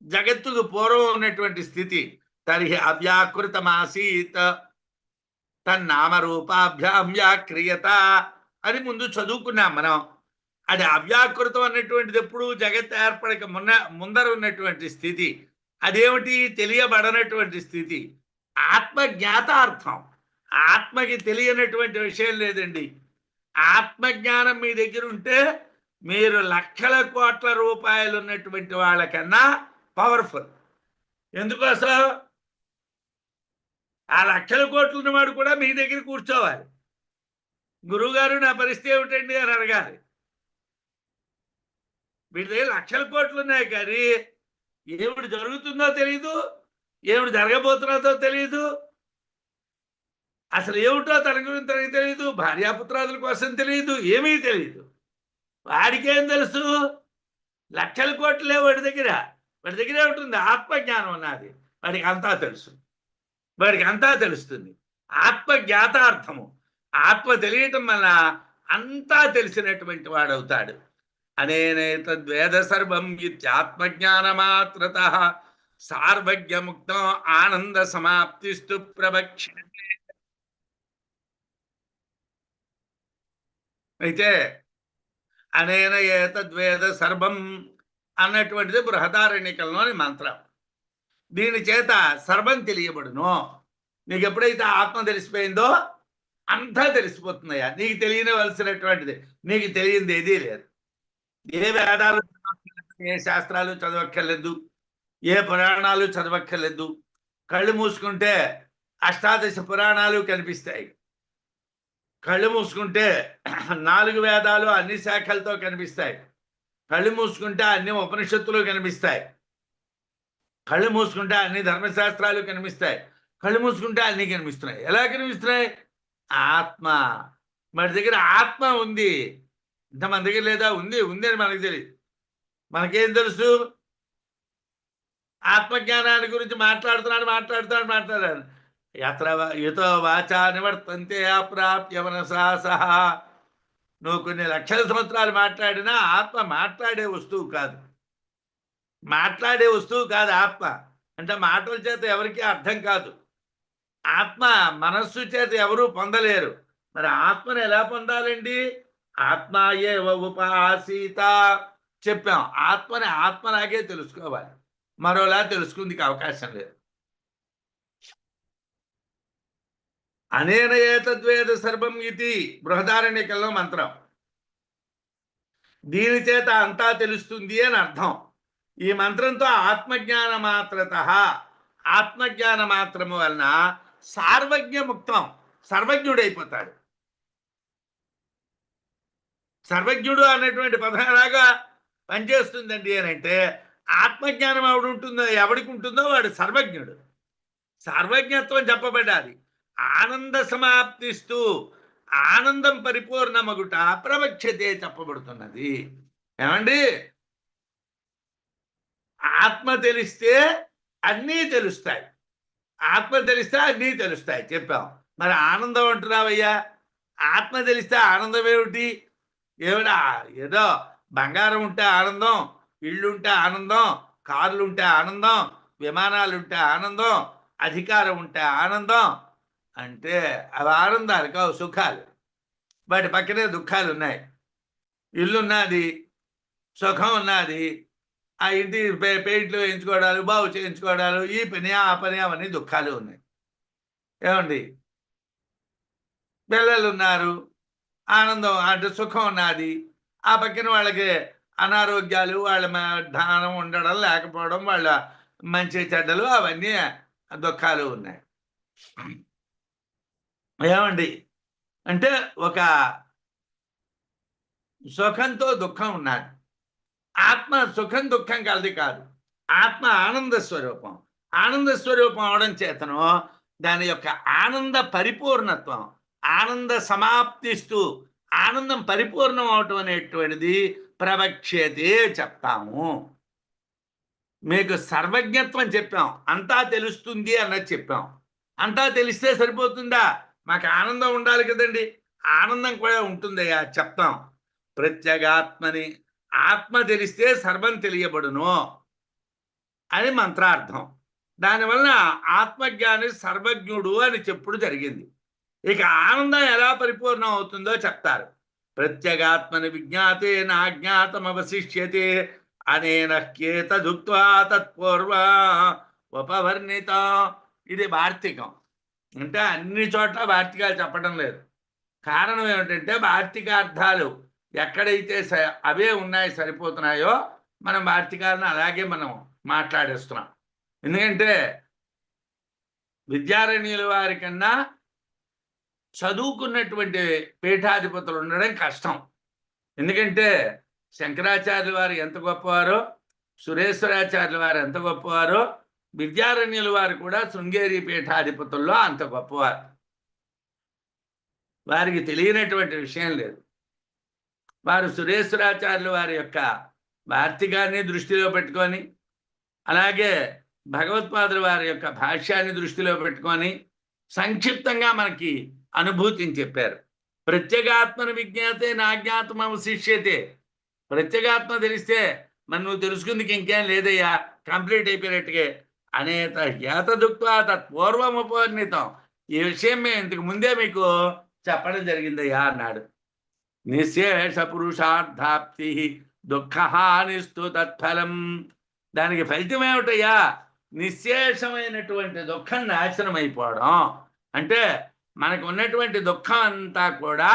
జగత్తుకు పూర్వం ఉన్నటువంటి స్థితి. తర్హి అవ్యాకృతమాసీత్ తన్నామరూపాభ్యాం వ్యాక్రియత అని ముందు చదువుకున్నాం మనం. అది అవ్యాకృతం అన్నటువంటిది ఎప్పుడు జగత్ ఏర్పడక ముందర ఉన్నటువంటి స్థితి. అదేమిటి? తెలియబడనటువంటి స్థితి. ఆత్మ జ్ఞాతార్థం. ఆత్మకి తెలియనటువంటి విషయం లేదండి. ఆత్మజ్ఞానం మీ దగ్గర ఉంటే మీరు లక్షల కోట్ల రూపాయలు ఉన్నటువంటి వాళ్ళకన్నా పవర్ఫుల్. ఎందుకోసం? ఆ లక్షల కోట్లు ఉన్నవాడు కూడా మీ దగ్గర కూర్చోవాలి. గురువుగారు నా పరిస్థితి ఏమిటండి అని అడగాలి. వీడి దగ్గర లక్షల కోట్లు ఉన్నాయి, కానీ ఏమిటి జరుగుతుందో తెలియదు, ఏమిటి జరగబోతున్నదో తెలియదు, అసలు ఏమిటో తన గురించి తనకి తెలియదు, భార్యాపుత్రాదుల కోసం తెలియదు, ఏమీ తెలియదు. వాడికేం తెలుసు? లక్షల కోట్లే వాడి దగ్గర. వాడి దగ్గర ఏమిటి? ఆత్మజ్ఞానం ఉన్నది. వాడికి అంతా తెలుసు, వాడికి అంతా తెలుస్తుంది. ఆత్మ జ్ఞాతార్థము. ఆత్మ తెలియటం వల్ల అంతా తెలిసినటువంటి వాడవుతాడు. అనేనేతద్వేద సర్వం ఇత్యాత్మజ్ఞానమాత్రత సార్వజ్ఞముక్తం ఆనంద సమాప్తిస్తు ప్రవక్ష్యతే. అయితే అనేన ఏతద్వేద సర్వం అన్నటువంటిది బృహదారణ్యకంలోని మంత్రం. దీని చేత సర్వం తెలియబడును. నీకు ఎప్పుడైతే ఆత్మ తెలిసిపోయిందో అంతా తెలిసిపోతుందయ్యా. నీకు తెలియవలసినటువంటిది, నీకు తెలియంది ఏదీ లేదు. ఏ వేదాలు చదవక్కర్లేదు, ఏ శాస్త్రాలు చదవక్కర్లేదు, ఏ పురాణాలు చదవక్కర్లేదు. కళ్ళు మూసుకుంటే అష్టాదశ పురాణాలు కనిపిస్తాయి. కళ్ళు మూసుకుంటే 4 వేదాలు అన్ని శాఖలతో కనిపిస్తాయి. కళ్ళు మూసుకుంటే అన్ని ఉపనిషత్తులు కనిపిస్తాయి. కళ్ళు మూసుకుంటే అన్ని ధర్మశాస్త్రాలు కనిపిస్తాయి. కళ్ళు మూసుకుంటే అన్నీ కనిపిస్తున్నాయి. ఎలా కనిపిస్తున్నాయి? ఆత్మ. మన దగ్గర ఆత్మ ఉంది. ఇంత మన దగ్గర లేదా? ఉంది, ఉంది అని మనకు తెలియదు. మనకేం తెలుసు? ఆత్మజ్ఞానాన్ని గురించి మాట్లాడుతున్నాడు. యత్ర యతో వాచా నివర్తంతే అప్రాప్య మనసా సహా. నువ్వు కొన్ని లక్షల సంవత్సరాలు మాట్లాడినా ఆత్మ మాట్లాడే వస్తువు కాదు. మాట్లాడే వస్తువు కాదు ఆత్మ. అంటే మాటల చేత ఎవరికీ అర్థం కాదు. ఆత్మ మనస్సు చేత ఎవరూ పొందలేరు. మరి ఆత్మను ఎలా పొందాలండి? ఆత్మాయే ఉపాసీత చెప్పాం. ఆత్మని ఆత్మలాగే తెలుసుకోవాలి, మరోలా తెలుసుకుందికి అవకాశం లేదు. అనేన ఏతద్వేద సర్వం ఇది బృహదారణ్యకంలో మంత్రం. దీని చేత అంతా తెలుస్తుంది అని అర్థం. ఈ మంత్రంతో ఆత్మజ్ఞాన మాత్రత, ఆత్మజ్ఞాన మాత్రము వలన సార్వజ్ఞముక్తం, సర్వజ్ఞుడైపోతాడు. సర్వజ్ఞుడు అన్నటువంటి పదం ఎలాగా పనిచేస్తుందండి అని అంటే, ఆత్మజ్ఞానం ఎవడికి ఉంటుందో వాడు సర్వజ్ఞుడు. సర్వజ్ఞత్వం చెప్పబడ్డాది. ఆనంద సమాప్తిస్తూ, ఆనందం పరిపూర్ణమగుట ప్రవక్ష్యతే చెప్పబడుతున్నది. ఏమండి? ఆత్మ తెలిస్తే అన్నీ తెలుస్తాయి. ఆత్మ తెలిస్తే అన్నీ తెలుస్తాయి చెప్పాం. మరి ఆనందం అంటున్నావయ్యా. ఆత్మ తెలిస్తే ఆనందం ఏమిటి? ఏమిటా? ఏదో బంగారం ఉంటే ఆనందం, ఇళ్ళు ఉంటే ఆనందం, కార్లు ఉంటే ఆనందం, విమానాలు ఉంటే ఆనందం, అధికారం ఉంటే ఆనందం అంటే అవి ఆనందాలు కావు, సుఖాలు. వాటి పక్కనే దుఃఖాలు ఉన్నాయి. ఇల్లు ఉన్నది, సుఖం ఉన్నది, ఆ ఇంటి పెయింట్లు వేయించుకోవడాలు, బాగు చేయించుకోవడాలు, ఈ పని ఆ పని, అవన్నీ దుఃఖాలు ఉన్నాయి. ఏమండి? పిల్లలు ఉన్నారు, ఆనందం అంటే సుఖం ఉన్నది. ఆ పక్కన వాళ్ళకి అనారోగ్యాలు, వాళ్ళ ధానం ఉండడం లేకపోవడం, వాళ్ళ మంచి చెడ్డలు, అవన్నీ దుఃఖాలు ఉన్నాయి. ఏమండి? అంటే ఒక సుఖంతో దుఃఖం ఉన్నది. ఆత్మ సుఖం దుఃఖం కలది కాదు. ఆత్మ ఆనంద స్వరూపం. ఆనంద స్వరూపం అవడం చేతను దాని యొక్క ఆనంద పరిపూర్ణత్వం, ఆనంద సమాప్తిస్తూ ఆనందం పరిపూర్ణం అవటం అనేటువంటిది ప్రవక్ష్యతే చెప్తాము. మీకు సర్వజ్ఞత్వం చెప్పాం, అంతా తెలుస్తుంది అన్నది చెప్పాం. అంతా తెలిస్తే సరిపోతుందా? మాకు ఆనందం ఉండాలి కదండి. ఆనందం కూడా ఉంటుందయ్యా చెప్తాం. ప్రత్యేగాత్మని, ఆత్మ తెలిస్తే సర్వం తెలియబడును అని మంత్రార్థం. దానివలన ఆత్మజ్ఞాని సర్వజ్ఞుడు అని చెప్పుడు జరిగింది. ఇక ఆనందం ఎలా పరిపూర్ణం అవుతుందో చెప్తారు. ప్రత్యేగాత్మని విజ్ఞాతే నాజ్ఞాతం అవశిష్యతే అనేన కేతదుక్త్వా తత్పూర్వ ఉపవర్ణితం. ఇది వార్తికం. అంటే అన్ని చోట్ల వార్తికాలు చెప్పడం లేదు. కారణం ఏమిటంటే వార్తికార్థాలు ఎక్కడైతే అవే ఉన్నాయి సరిపోతున్నాయో మనం వార్తికాలను అలాగే మనం మాట్లాడేస్తున్నాం. ఎందుకంటే విద్యారణ్యుల వారి కన్నా చదువుకున్నటువంటి పీఠాధిపతులు ఉండడం కష్టం. ఎందుకంటే శంకరాచార్యుల వారు ఎంత గొప్పవారో, సురేశ్వరాచార్యుల వారు ఎంత గొప్పవారో, విద్యారణ్యుల వారు కూడా శృంగేరి పీఠాధిపతుల్లో అంత గొప్పవారు. వారికి తెలియనటువంటి విషయం లేదు. వారు సురేశ్వరాచార్యుల వారి యొక్క వార్తికాన్ని దృష్టిలో పెట్టుకొని, అలాగే భగవత్పాదుల వారి యొక్క భాష్యాన్ని దృష్టిలో పెట్టుకొని సంక్షిప్తంగా మనకి అనుభూతిని చెప్పారు. ప్రత్యేగాత్మను విజ్ఞాతే నాజ్ఞాతం అవశిష్యతే. ప్రత్యేగాత్మ తెలిస్తే మరి నువ్వు తెలుసుకుందికి ఇంకేం లేదయ్యా, కంప్లీట్ అయిపోయినట్టుగా. అనేత హేతదుక్త్వా తత్పూర్వముపవర్ణితం. ఈ విషయం మేము ఇంతకు ముందే మీకు చెప్పడం జరిగిందయ్యా అన్నాడు. నిశేష పురుషార్థాప్తి దుఃఖహానిస్తు తత్ఫలం. దానికి ఫలితం ఏమిటయ్యా? నిశేషమైనటువంటి దుఃఖం నాశనం అయిపోవడం. అంటే మనకు ఉన్నటువంటి దుఃఖం అంతా కూడా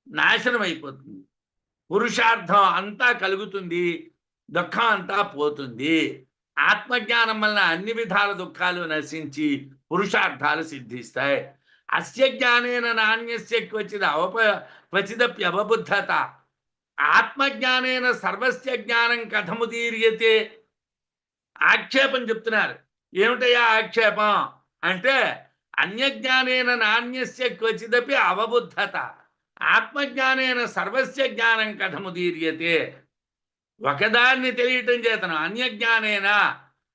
నాశనం అయిపోతుంది. పురుషార్థం అంతా కలుగుతుంది, దుఃఖం అంతా పోతుంది. ఆత్మజ్ఞానం వలన అన్ని విధాల దుఃఖాలు నశించి పురుషార్థాలు సిద్ధిస్తాయి. అస్య జ్ఞానేన నాణ్యస్య క్వచిదప్యవబుద్ధత. ఆత్మజ్ఞానేన సర్వస్య జ్ఞానం కథముదీర్యతే. ఆక్షేపం చెప్తున్నారు. ఏమిటయ్యా ఆక్షేపం అంటే అన్యజ్ఞానేన నాణ్యస్య క్వచిదపి అవబుద్ధత. ఆత్మజ్ఞానేన సర్వస్య జ్ఞానం కథముదీర్యతే. ఒకదాన్ని తెలియటం చేతను, అన్యజ్ఞానేన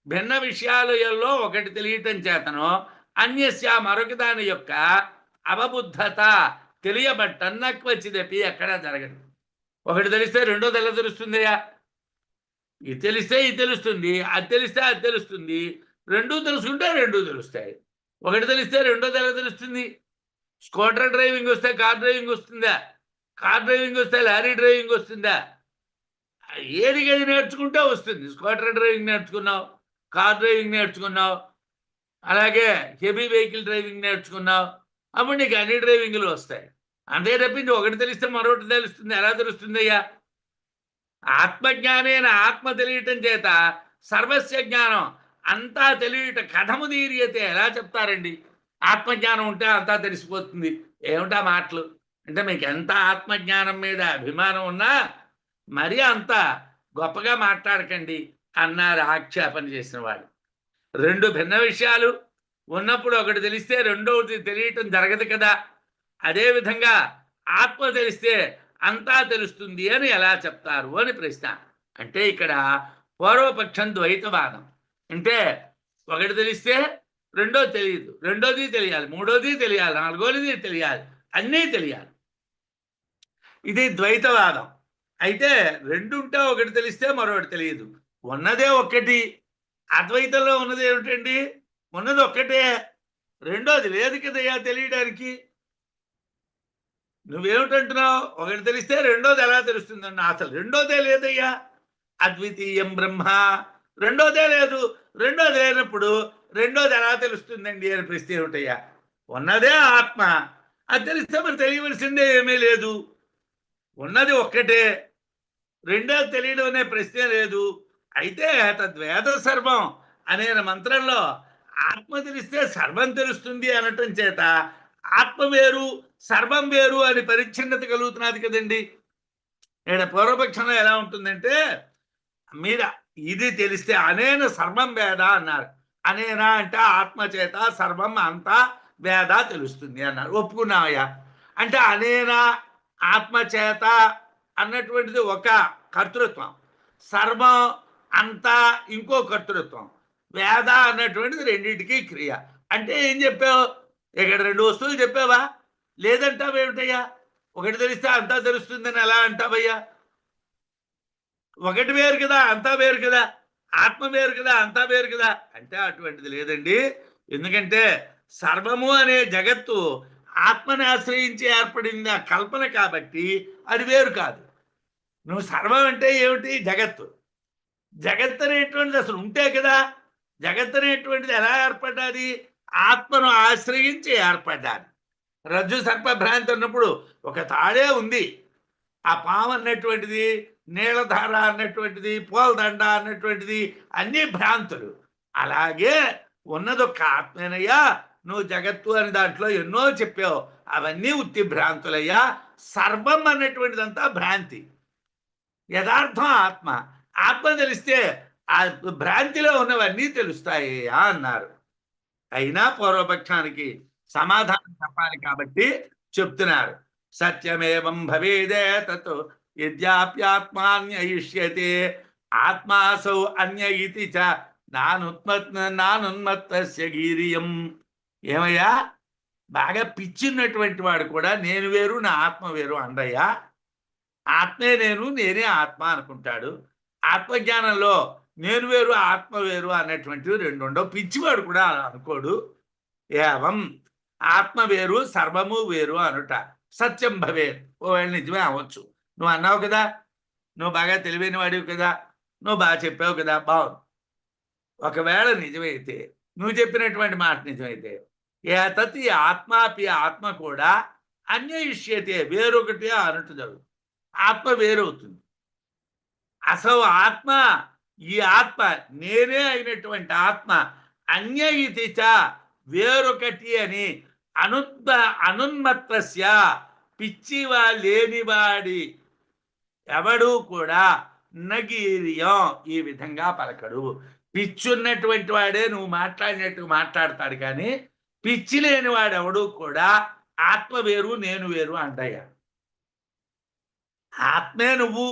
భిన్న విషయాలలో ఒకటి తెలియటం చేతను, అన్యస్య మరొక దాని యొక్క అవబుద్ధత తెలియబట్టన్న క్వచిదపి ఎక్కడా జరగదు. ఒకటి తెలిస్తే రెండోది ఎలా తెలుస్తుందయ్యా? ఇది తెలిస్తే ఇది తెలుస్తుంది, అది తెలిస్తే అది తెలుస్తుంది. రెండూ తెలుసుకుంటే రెండూ తెలుస్తాయి. ఒకటి తెలిస్తే రెండోది ఎలా తెలుస్తుంది? స్కూటర్ డ్రైవింగ్ వస్తే కార్ డ్రైవింగ్ వస్తుందా? కార్ డ్రైవింగ్ వస్తే లారీ డ్రైవింగ్ వస్తుందా? ఏది నేర్చుకుంటే వస్తుంది. స్కూటర్ డ్రైవింగ్ నేర్చుకున్నావు, కార్ డ్రైవింగ్ నేర్చుకున్నావు, అలాగే హెవీ వెహికల్ డ్రైవింగ్ నేర్చుకున్నావు, అప్పుడు నీకు అన్ని డ్రైవింగ్లు వస్తాయి. అంతే తప్పించి ఒకటి తెలిస్తే మరొకటి తెలుస్తుంది. ఎలా తెలుస్తుందయ్యా? ఆత్మజ్ఞానేన ఆత్మ తెలియటం చేత సర్వస్య జ్ఞానం అంతా తెలియట కథముదీర్యతే. ఎలా చెప్తారండి? ఆత్మజ్ఞానం ఉంటే అంతా తెలిసిపోతుంది. ఏమిటా మాటలు? అంటే మీకు ఎంత ఆత్మజ్ఞానం మీద అభిమానం ఉన్నా మరీ అంత గొప్పగా మాట్లాడకండి అన్నారు ఆక్షేపణ చేసిన వాడు. రెండు భిన్న విషయాలు ఉన్నప్పుడు ఒకటి తెలిస్తే రెండవది తెలియటం జరగదు కదా. అదేవిధంగా ఆత్మ తెలిస్తే అంతా తెలుస్తుంది అని ఎలా చెప్తారు అని ప్రశ్న. అంటే ఇక్కడ పూర్వపక్షం ద్వైతవాదం. అంటే ఒకటి తెలిస్తే రెండోది తెలియదు, రెండోది తెలియాలి, మూడోది తెలియాలి, నాలుగోది తెలియాలి, అన్నీ తెలియాలి. ఇది ద్వైతవాదం. అయితే రెండు ఉంటే ఒకటి తెలిస్తే మరొకటి తెలియదు. ఉన్నదే ఒక్కటి. అద్వైతంలో ఉన్నది ఏమిటండి? ఉన్నది ఒక్కటే, రెండోది లేదు కదయ్యా తెలియడానికి. నువ్వేమిటంటున్నావు? ఒకటి తెలిస్తే రెండోది ఎలా తెలుస్తుందన్న. అసలు రెండోదే లేదయ్యా. అద్వితీయం బ్రహ్మ. రెండోదే లేదు. రెండోది లేనప్పుడు రెండోది ఎలా తెలుస్తుందండి అని ప్రశ్న ఏమిటయ్యా? ఉన్నదే ఆత్మ. అది తెలిస్తే మరి తెలియవలసిందే ఏమీ లేదు. ఉన్నది ఒక్కటే, రెండోది తెలియడం అనే ప్రశ్నే లేదు. అయితే తద్వేద సర్వం అనే మంత్రంలో ఆత్మ తెలిస్తే సర్వం తెలుస్తుంది అనటం చేత ఆత్మ వేరు సర్వం వేరు అని పరిచ్ఛిన్నత కలుగుతున్నది కదండి. ఇక్కడ పూర్వపక్షంలో ఎలా ఉంటుందంటే, మీరు ఇది తెలిస్తే అనేన సర్వం వేద అన్నారు. అనేనా అంటే ఆత్మ చేత సర్వం అంతా వేద తెలుస్తుంది అన్నారు. ఒప్పుకున్నావయ్యా. అంటే అనేనా ఆత్మ చేత అన్నటువంటిది ఒక కర్తృత్వం, సర్వం అంతా ఇంకో కర్తృత్వం, వేద అన్నటువంటిది రెండింటికి క్రియ. అంటే ఏం చెప్పావు? ఇక్కడ రెండు వస్తువులు చెప్పావా? లేదంటావేమిటయ్యా? ఒకటి తెలిస్తే అంతా తెలుస్తుందని ఎలా అంటావయ్యా? ఒకటి వేరు కదా, అంతా వేరు కదా, ఆత్మ వేరు కదా, అంతా వేరు కదా. అంటే అటువంటిది లేదండి. ఎందుకంటే సర్వము అనే జగత్తు ఆత్మని ఆశ్రయించి ఏర్పడింది ఆ కల్పన కాబట్టి అది వేరు కాదు. నువ్వు సర్వం అంటే ఏమిటి? జగత్తు. జగత్ అనేటువంటిది అసలు ఉంటే కదా. జగత్ అనేటువంటిది ఎలా ఏర్పడ్డాది? ఆత్మను ఆశ్రయించి ఏర్పడ్డాది. రజ్జు సర్ప భ్రాంతి ఉన్నప్పుడు ఒక తాడే ఉంది. ఆ పాము అన్నటువంటిది, నీళ్ళధార అన్నటువంటిది, పూలదండ అన్నటువంటిది అన్నీ భ్రాంతులు. అలాగే ఉన్నదొక్క ఆత్మేనయ్యా. నువ్వు జగత్తు అని దాంట్లో ఎన్నో చెప్పావు, అవన్నీ ఉత్తి భ్రాంతులయ్యా. సర్వం అన్నటువంటిదంతా భ్రాంతి. యథార్థం ఆత్మ. ఆత్మ తెలిస్తే ఆ భ్రాంతిలో ఉన్నవన్నీ తెలుస్తాయి అన్నారు. అయినా పూర్వపక్షానికి సమాధానం చెప్పాలి కాబట్టి చెప్తున్నారు. సత్యమేవం భవేదే తత్ యద్యాప్యాత్మాన్యయిష్యతే ఆత్మాసౌ అన్య ఇతి చ నానున్మత్తస్య గీర్యం. ఏమయ్యా, బాగా పిచ్చిన్నటువంటి వాడు కూడా నేను వేరు నా ఆత్మ వేరు అండయ్యా. ఆత్మే నేను, నేనే ఆత్మ అనుకుంటాడు. ఆత్మజ్ఞానంలో నేను వేరు ఆత్మ వేరు అన్నటువంటివి రెండు ఉండవు. పిచ్చివాడు కూడా అలా అనుకోడు. ఏవం ఆత్మ వేరు సర్వము వేరు అనుట సత్యం భవేత్. ఓవేళ నిజమే అవ్వచ్చు. నువ్వు అన్నావు కదా, నువ్వు బాగా తెలివైన వాడివి కదా, నువ్వు బాగా చెప్పావు కదా, బాగుంది. ఒకవేళ నిజమైతే, నువ్వు చెప్పినటువంటి మాట నిజమైతే, ఏతత్ ఈ ఆత్మాపి ఆత్మ కూడా అన్యయిష్యతే వేరొకటి అనుట జరుగుతుంది. ఆత్మ వేరవుతుంది. అసలు ఆత్మ, ఈ ఆత్మ నేనే అయినటువంటి ఆత్మ అన్య ఇతి చ వేరొకటి అని అనున్మత్తస్య పిచ్చివా లేనివాడి ఎవడు కూడా నగీర్యం ఈ విధంగా పలకడు. పిచ్చున్నటువంటి వాడే నువ్వు మాట్లాడినట్టు మాట్లాడతాడు, కానీ పిచ్చి లేని వాడెవడు కూడా ఆత్మ వేరు నేను వేరు అంటయ్యా. ఆత్మే నువ్వు,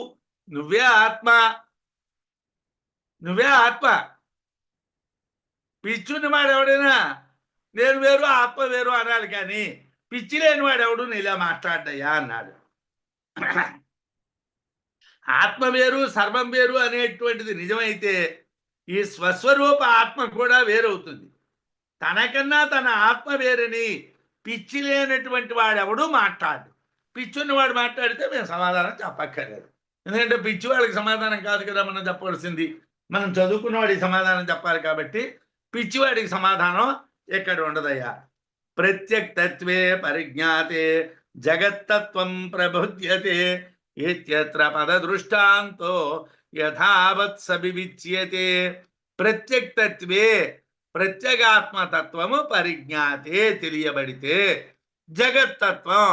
నువ్వే ఆత్మ, నువ్వే ఆత్మ. పిచ్చుని వాడు ఎవడైనా నేను వేరు ఆత్మ వేరు అనాలి, కానీ పిచ్చి లేని వాడు ఎవడు నీలా మాట్లాడ్డయ్యా అన్నాడు. ఆత్మ వేరు సర్వం వేరు అనేటువంటిది నిజమైతే ఈ స్వస్వరూప ఆత్మ కూడా వేరవుతుంది. తనకన్నా తన ఆత్మ వేరని పిచ్చి లేనటువంటి వాడెవడు మాట్లాడు. పిచ్చున్నవాడు మాట్లాడితే మేము సమాధానం చెప్పక్కర్లేదు. ఎందుకంటే పిచ్చి వాళ్ళకి సమాధానం కాదు కదా మనం చెప్పవలసింది. మనం చదువుకున్న వాడికి సమాధానం చెప్పాలి కాబట్టి పిచ్చివాడికి సమాధానం ఎక్కడ ఉండదయ్యా. ప్రత్యక్తత్వే పరిజ్ఞాతే జగత్తత్వం ప్రబుధ్యతే ఇత్యత్ర పదదృష్టాంతో యథావత్ సవివిచ్యతే. ప్రత్యక్తత్వే ప్రత్యేగాత్మతత్వము పరిజ్ఞాతే తెలియబడితే జగత్తత్వం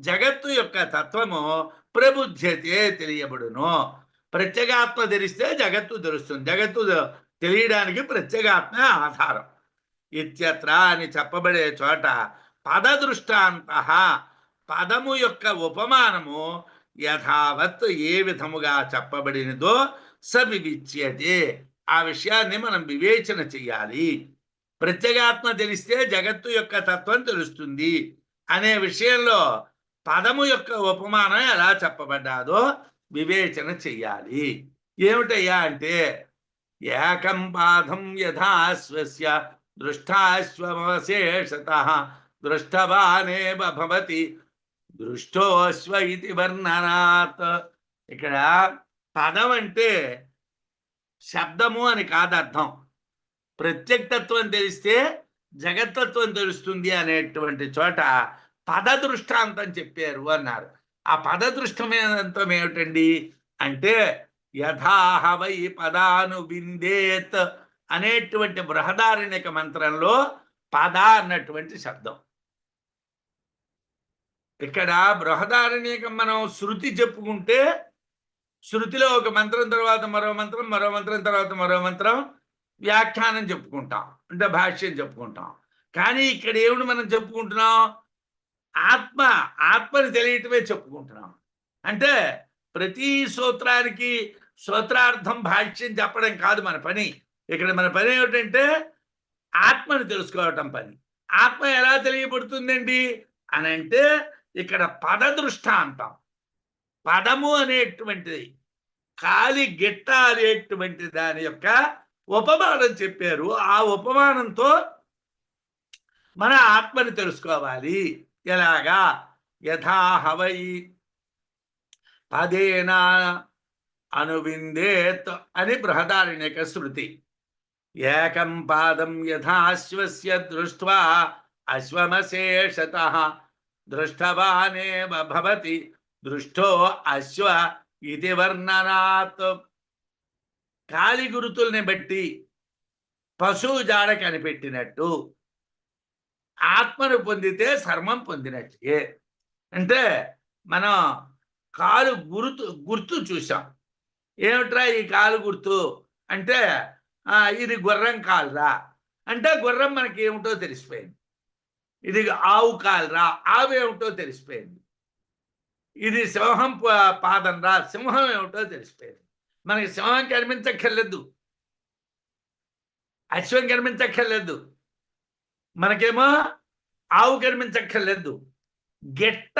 జగత్తు యొక్క తత్వము ప్రబుధ్యతే తెలియబడును. ప్రత్యేగాత్మ తెలిస్తే జగత్తు తెలుస్తుంది. జగత్తు తెలియడానికి ప్రత్యేగాత్మ ఆధారం. ఇత్యత్ర అని చెప్పబడే చోట పదదృష్టాంత పదము యొక్క ఉపమానము యథావత్ ఏ విధముగా చెప్పబడినదో సవివిచ్యతే ఆ విషయాన్ని మనం వివేచన చెయ్యాలి. ప్రత్యేగాత్మ తెలిస్తే జగత్తు యొక్క తత్వం తెలుస్తుంది అనే విషయంలో పదము యొక్క ఉపమానం ఎలా చెప్పబడ్డాదో వివేచన చెయ్యాలి. ఏమిటయ్యా అంటే ఏకం పాదం యథాశ్వస్య దృష్టాశ్వమవశేషతః దృష్టవానేవ భవతి దృష్టోశ్వ ఇది వర్ణనాత్. ఇక్కడ పదం అంటే శబ్దము అని కాదు అర్థం. ప్రత్యక్తత్వం తెలిస్తే జగత్తత్వం తెలుస్తుంది అనేటువంటి చోట పద దృష్టాంతం చెప్పారు అన్నారు. ఆ పద దృష్టంతం ఏమిటండి అంటే యథాహ వై పదాను విందేత్ అనేటువంటి బృహదారణ్యక మంత్రంలో పద అన్నటువంటి శబ్దం. ఇక్కడ బృహదారణ్యకం మనం శృతి చెప్పుకుంటే శృతిలో ఒక మంత్రం తర్వాత మరో మంత్రం, మరో మంత్రం తర్వాత మరో మంత్రం వ్యాఖ్యానం చెప్పుకుంటాం, అంటే భాష్యం చెప్పుకుంటాం. కానీ ఇక్కడ ఏమిటి మనం చెప్పుకుంటున్నాం? ఆత్మని తెలియటమే చెప్పుకుంటున్నాం. అంటే ప్రతి సూత్రానికి సూత్రార్థం భాష్యం చెప్పడం కాదు మన పని. ఇక్కడ మన పని ఏమిటంటే ఆత్మని తెలుసుకోవటం పని. ఆత్మ ఎలా తెలియబడుతుందండి అని అంటే ఇక్కడ పద దృష్టాంతం. పదము అనేటువంటిది కాలి గిట్ట అనేటువంటి దాని యొక్క ఉపమానం చెప్పారు. ఆ ఉపమానంతో మన ఆత్మని తెలుసుకోవాలి. ఎలాగా? యథా హవై పదేన అనువిందేత్ అని బృహదారణ్యక శృతి. ఏకం పాదం యథాశ్వస్య దృష్ట్వా అశ్వమశేషతః దృష్టవానేవ భవతి దృష్టో అశ్వ ఇది వర్ణనాత్. కాలి గురుతుల్ని బట్టి పశువు జాడ కనిపెట్టినట్టు ఆత్మను పొందితే సర్వం పొందినట్టే. అంటే మనం కాలు గుర్తు చూసాం. ఏమిట్రా ఈ కాలు గుర్తు అంటే ఇది గుర్రం కాలురా అంటే గుర్రం మనకి ఏమిటో తెలిసిపోయింది. ఇది ఆవు కాలురా ఆవు ఏమిటో తెలిసిపోయింది. ఇది సింహం పాదం రా సింహం ఏమిటో తెలిసిపోయింది. మనకి సింహం కనిపించక్కర్లేదు, అశ్వం కనిపించక్కర్లేదు, మనకేమో ఆవు కనిపించక్కర్లేదు. గిట్ట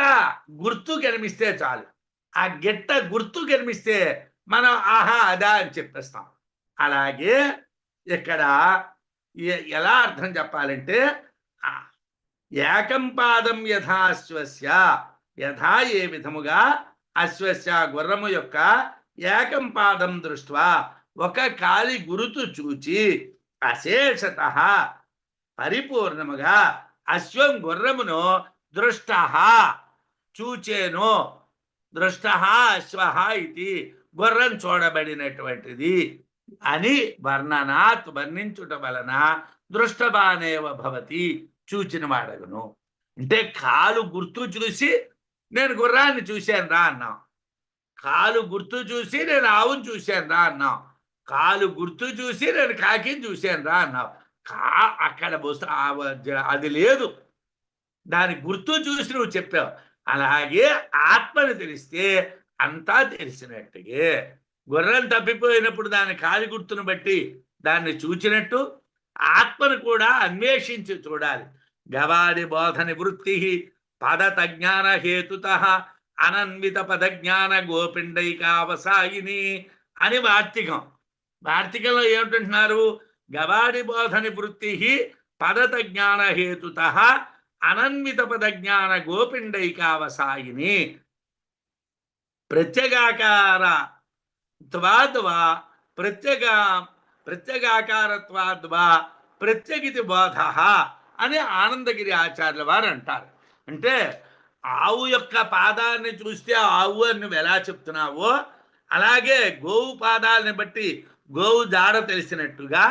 గుర్తు కనిపిస్తే చాలు. ఆ గిట్ట గుర్తు కనిపిస్తే మనం ఆహా అదా అని చెప్పేస్తాం. అలాగే ఇక్కడ ఎలా అర్థం చెప్పాలంటే ఏకం పాదం యథాశ్వస్య, యథా ఏ విధముగా అశ్వస్య గుర్రము యొక్క ఏకం పాదం దృష్ట్వా ఒక కాలి గురుతు చూచి అశేషత పరిపూర్ణముగా అశ్వం గుర్రమును దృష్ట చూచేను. దృష్ట అశ్వ ఇది గుర్రం చూడబడినటువంటిది అని వర్ణనాత్ వర్ణించుట వలన దృష్టవానేవ భవతి చూచిన వాడగును. అంటే కాలు గుర్తు చూసి నేను గుర్రాన్ని చూశాను రా అన్నాం. కాలు గుర్తు చూసి నేను ఆవును చూశాను రా అన్నాం. కాలు గుర్తు చూసి నేను కాకిని చూశాను రా అన్నావు. అక్కడ అది లేదు, దాని గుర్తు చూసి నువ్వు చెప్పావు. అలాగే ఆత్మను తెలిస్తే అంతా తెలిసినట్టుగే. గుర్రం తప్పిపోయినప్పుడు దాని కాలి గుర్తును బట్టి దాన్ని చూచినట్టు ఆత్మను కూడా అన్వేషించి చూడాలి. గవాడి బోధని వృత్తి పదతజ్ఞాన హేతుత అనన్విత పదజ్ఞాన గోపిండైకావసాయిని అని వార్తికం. వార్తికంలో ఏమిటంటున్నారు? గవాడి బోధని వృత్తి పదతజ్ఞాన హేతుత అనన్విత పదజ్ఞాన గోపిండైకావసాయిని ప్రత్యేగాకారత్వాద్వా ప్రత్యేగాకారత్వాద్వా ప్రత్యేగితి బోధ అని ఆనందగిరి ఆచార్యుల వారు అంటారు. అంటే ఆవు యొక్క పాదాన్ని చూస్తే ఆవు అని నువ్వు ఎలా చెప్తున్నావో అలాగే గోవు పాదాలని బట్టి గోవు జాడ తెలిసినట్టుగా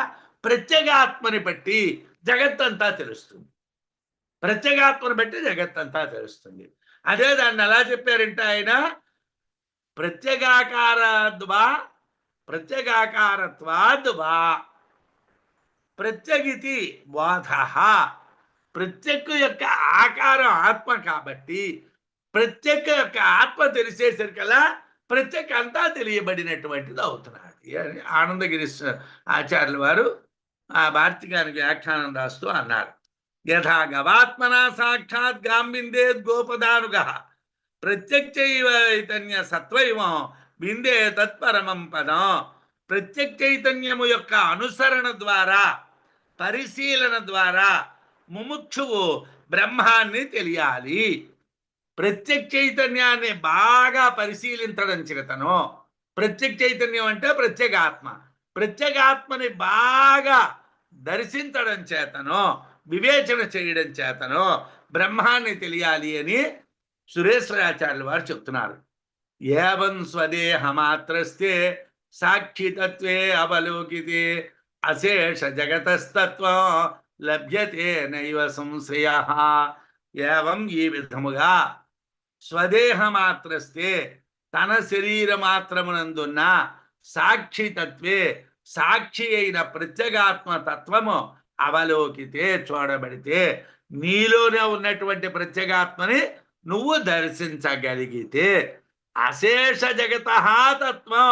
ప్రత్యేగాత్మని బట్టి జగత్తంతా తెలుస్తుంది. ప్రత్యేగాత్మను బట్టి జగత్తంతా తెలుస్తుంది. అదే దాన్ని ఎలా చెప్పారంటే ఆయన ప్రత్యేగాకారత్వాద్వా ప్రత్యేగితి బోధ. ప్రత్యేక యొక్క ఆకారం ఆత్మ కాబట్టి ప్రత్యేక యొక్క ఆత్మ తెలిసేసరికల్లా ప్రత్యేక అంతా తెలియబడినటువంటిది అవుతున్నది అని ఆనందగిరి ఆచార్యుల వారు ఆ వార్తికానికి వ్యాఖ్యానం రాస్తూ అన్నారు. యథా గవాత్మనా సాక్షాత్ గాంబిందేద్ గోపదానుగ ప్రత్యక్షైతన్య సత్వైవం బిందే తత్పరమం పదం. ప్రత్యక్ష చైతన్యము యొక్క అనుసరణ ద్వారా పరిశీలన ద్వారా ముముక్షువు బ్రహ్మాన్ని తెలియాలి. ప్రత్యక్ష చైతన్యాన్ని బాగా పరిశీలించడం చేతను, ప్రత్యక్ష చైతన్యం అంటే ప్రత్యేగాత్మ, ప్రత్యేగాత్మని బాగా దర్శించడం చేతను వివేచన చేయడం చేతను బ్రహ్మాన్ని తెలియాలి అని సురేశ్వరాచార్యుల వారు చెప్తున్నారు. ఏవం స్వదేహమాత్రస్తే సాక్షితత్వే అవలోకితే అశేష జగతస్తత్వం లభ్యతే నైవ సంశయ. ఏవం ఈ విధముగా స్వదేహమాత్రస్తే తన శరీర మాత్రమునందున్న సాక్షితత్వే సాక్షి అయిన ప్రత్యేగాత్మ తత్వము అవలోకితే చూడబడితే నీలోనే ఉన్నటువంటి ప్రత్యేగాత్మని నువ్వు దర్శించగలిగితే అశేష జగత తత్వం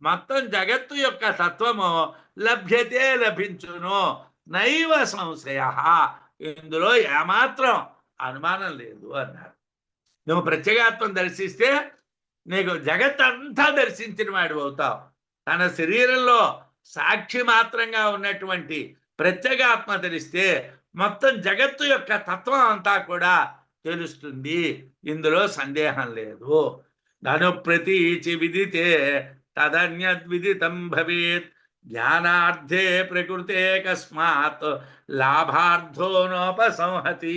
మొత్తం జగత్తు యొక్క తత్వము లభ్యతే లభించును నైవ సంశయ ఇందులో ఏమాత్రం అనుమానం లేదు అన్నారు. నువ్వు ప్రత్యేగాత్మను దర్శిస్తే నీకు జగత్ అంతా దర్శించిన వాడు అవుతావు. తన శరీరంలో సాక్షి మాత్రంగా ఉన్నటువంటి ప్రత్యేగాత్మ తెలిస్తే మొత్తం జగత్తు యొక్క తత్వం అంతా కూడా తెలుస్తుంది, ఇందులో సందేహం లేదు. నను ప్రతీచి విదితే తదన్యద్విదితం భవేత్ జ్ఞానార్థే ప్రకృతే కస్మాత్ లాభార్థోనోపసంహతి.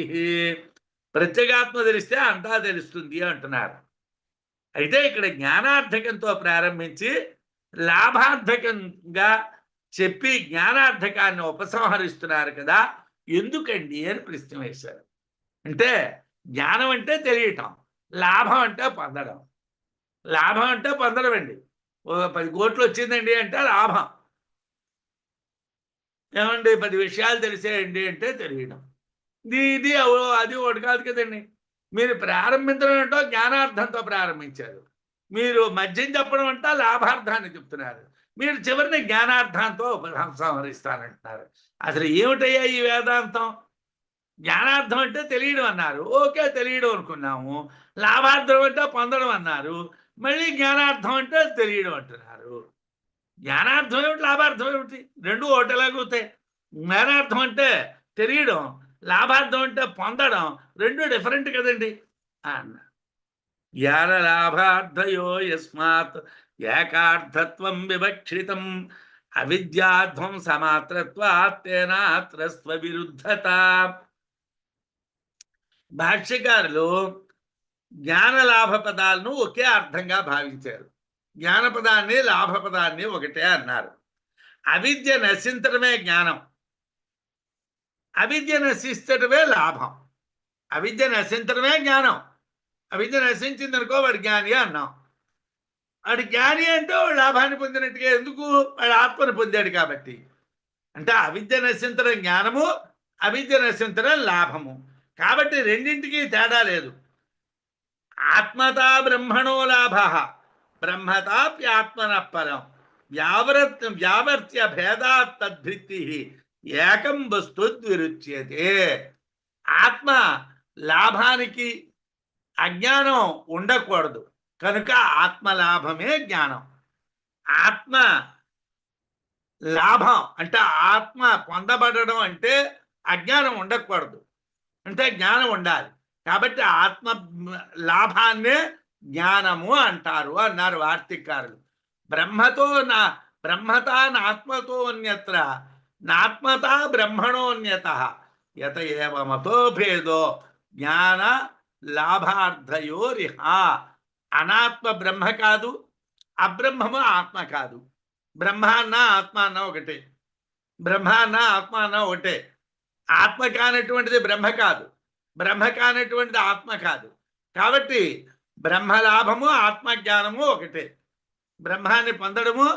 ప్రత్యేగాత్మ తెలిస్తే అంతా తెలుస్తుంది అంటున్నారు. అయితే ఇక్కడ జ్ఞానార్థకంతో ప్రారంభించి లాభార్థకంగా చెప్పి జ్ఞానార్థకాన్ని ఉపసంహరిస్తున్నారు కదా, ఎందుకండి అని ప్రశ్న వేశారు. అంటే జ్ఞానం అంటే తెలియటం, లాభం అంటే పొందడం. లాభం అంటే పొందడం అండి. 10 కోట్లు వచ్చిందండి అంటే లాభం. ఏమండి 10 విషయాలు తెలిసేయండి అంటే తెలియడం. ఇది అది ఒకటి కాదు కదండి. మీరు ప్రారంభించడం ఏంటో జ్ఞానార్థంతో ప్రారంభించారు. మీరు మధ్యం చెప్పడం అంటే లాభార్థాన్ని చెప్తున్నారు. మీరు చివరిని జ్ఞానార్థంతో ఉపసంహరిస్తానంటున్నారు. అసలు ఏమిటయ్యా ఈ వేదాంతం? జ్ఞానార్థం అంటే తెలియడం అన్నారు, ఓకే తెలియడం అనుకున్నాము. లాభార్థం అంటే పొందడం అన్నారు, మళ్ళీ జ్ఞానార్థం అంటే తెలియడం అంటున్నారు. జ్ఞానార్థం ఏమిటి, లాభార్థం ఏమిటి? రెండు ఒకటిలాగవుతాయి. జ్ఞానార్థం అంటే తెలియడం, లాభార్థం అంటే పొందడం, రెండు డిఫరెంట్ కదండి అన్న. జ్ఞాన లాభార్థయో యస్మాత్ ఏకార్థత్వం వివక్షితం అవిద్యాధ్వం సమాత్రత్వాత్ తేనాత్ర స్వవిరుద్ధత. భాష్యకారులు జ్ఞాన లాభ పదాలను ఒకే అర్థంగా భావించారు. జ్ఞానపదాన్ని లాభపదాన్ని ఒకటే అన్నారు. అవిద్య నశించడమే జ్ఞానం, అవిద్య నశించడమే లాభం. అవిద్య నశించడమే జ్ఞానం. అవిద్య నశించిందనుకో వాడు జ్ఞాని అన్నాం. వాడు జ్ఞాని అంటే వాడు లాభాన్ని పొందినట్టుగా. ఎందుకు? వాడు ఆత్మను పొందాడు కాబట్టి. అంటే అవిద్య నశించడం జ్ఞానము, అవిద్య నశించడం లాభము. కాబట్టి రెండింటికి తేడా లేదు. ఆత్మతా బ్రహ్మణో లాభ బ్రహ్మతాప్యాత్మన పరం వ్యావర్త్య భేదాత్ తద్భిత్తి ఏకం వస్తు ద్విరుచ్యతే. ఆత్మ లాభానికి అజ్ఞానం ఉండకూడదు కనుక ఆత్మలాభమే జ్ఞానం. ఆత్మ లాభం అంటే ఆత్మ పొందబడడం అంటే అజ్ఞానం ఉండకూడదు, అంటే జ్ఞానం ఉండాలి. కాబట్టి ఆత్మ లాభాన్నే జ్ఞానము అంటారు అన్నారు వార్తికారులు. బ్రహ్మతా నాత్మతో అన్యత్ర నాత్మతా బ్రహ్మణోన్యత యత ఏవమతో భేదో జ్ఞాన లాభార్థయోరిహ. అనాత్మ బ్రహ్మ కాదు, అబ్రహ్మము ఆత్మ కాదు. బ్రహ్మ అన్న ఆత్మ అన్న ఒకటే, బ్రహ్మ అన్న ఆత్మ అన్న ఒకటే. ఆత్మ కానటువంటిది బ్రహ్మ కాదు, బ్రహ్మ కానటువంటిది ఆత్మ కాదు. కాబట్టి బ్రహ్మలాభము ఆత్మజ్ఞానము ఒకటే. బ్రహ్మాన్ని పొందడము,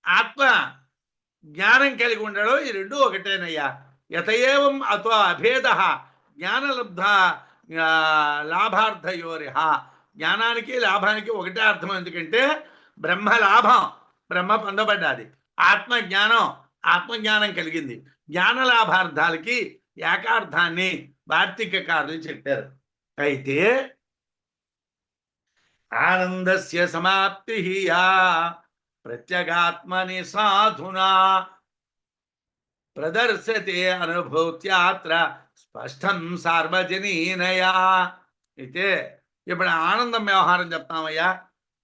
ఆత్మ జ్ఞానం కలిగి ఉండడం, ఈ రెండు ఒకటేనయ్యా. యతయేవం అతో అభేద జ్ఞానలబ్ధ లాభార్థయోరిహ. జ్ఞానానికి లాభానికి ఒకటే అర్థం. ఎందుకంటే బ్రహ్మలాభం, బ్రహ్మ పొందబడ్డాది. ఆత్మజ్ఞానం, ఆత్మజ్ఞానం కలిగింది. జ్ఞాన లాభార్థాలకి ఏకార్థాన్ని వార్తికకారులు చెప్పారు. అయితే ఆనందస్య సమాప్తి యా ప్రత్యేగాత్మని సాధునా ప్రదర్శతే అనుభూత్యాత్ర స్పష్టం సార్వజనీనయా. అయితే ఇప్పుడు ఆనందం వ్యవహారం చెప్తామయ్యా.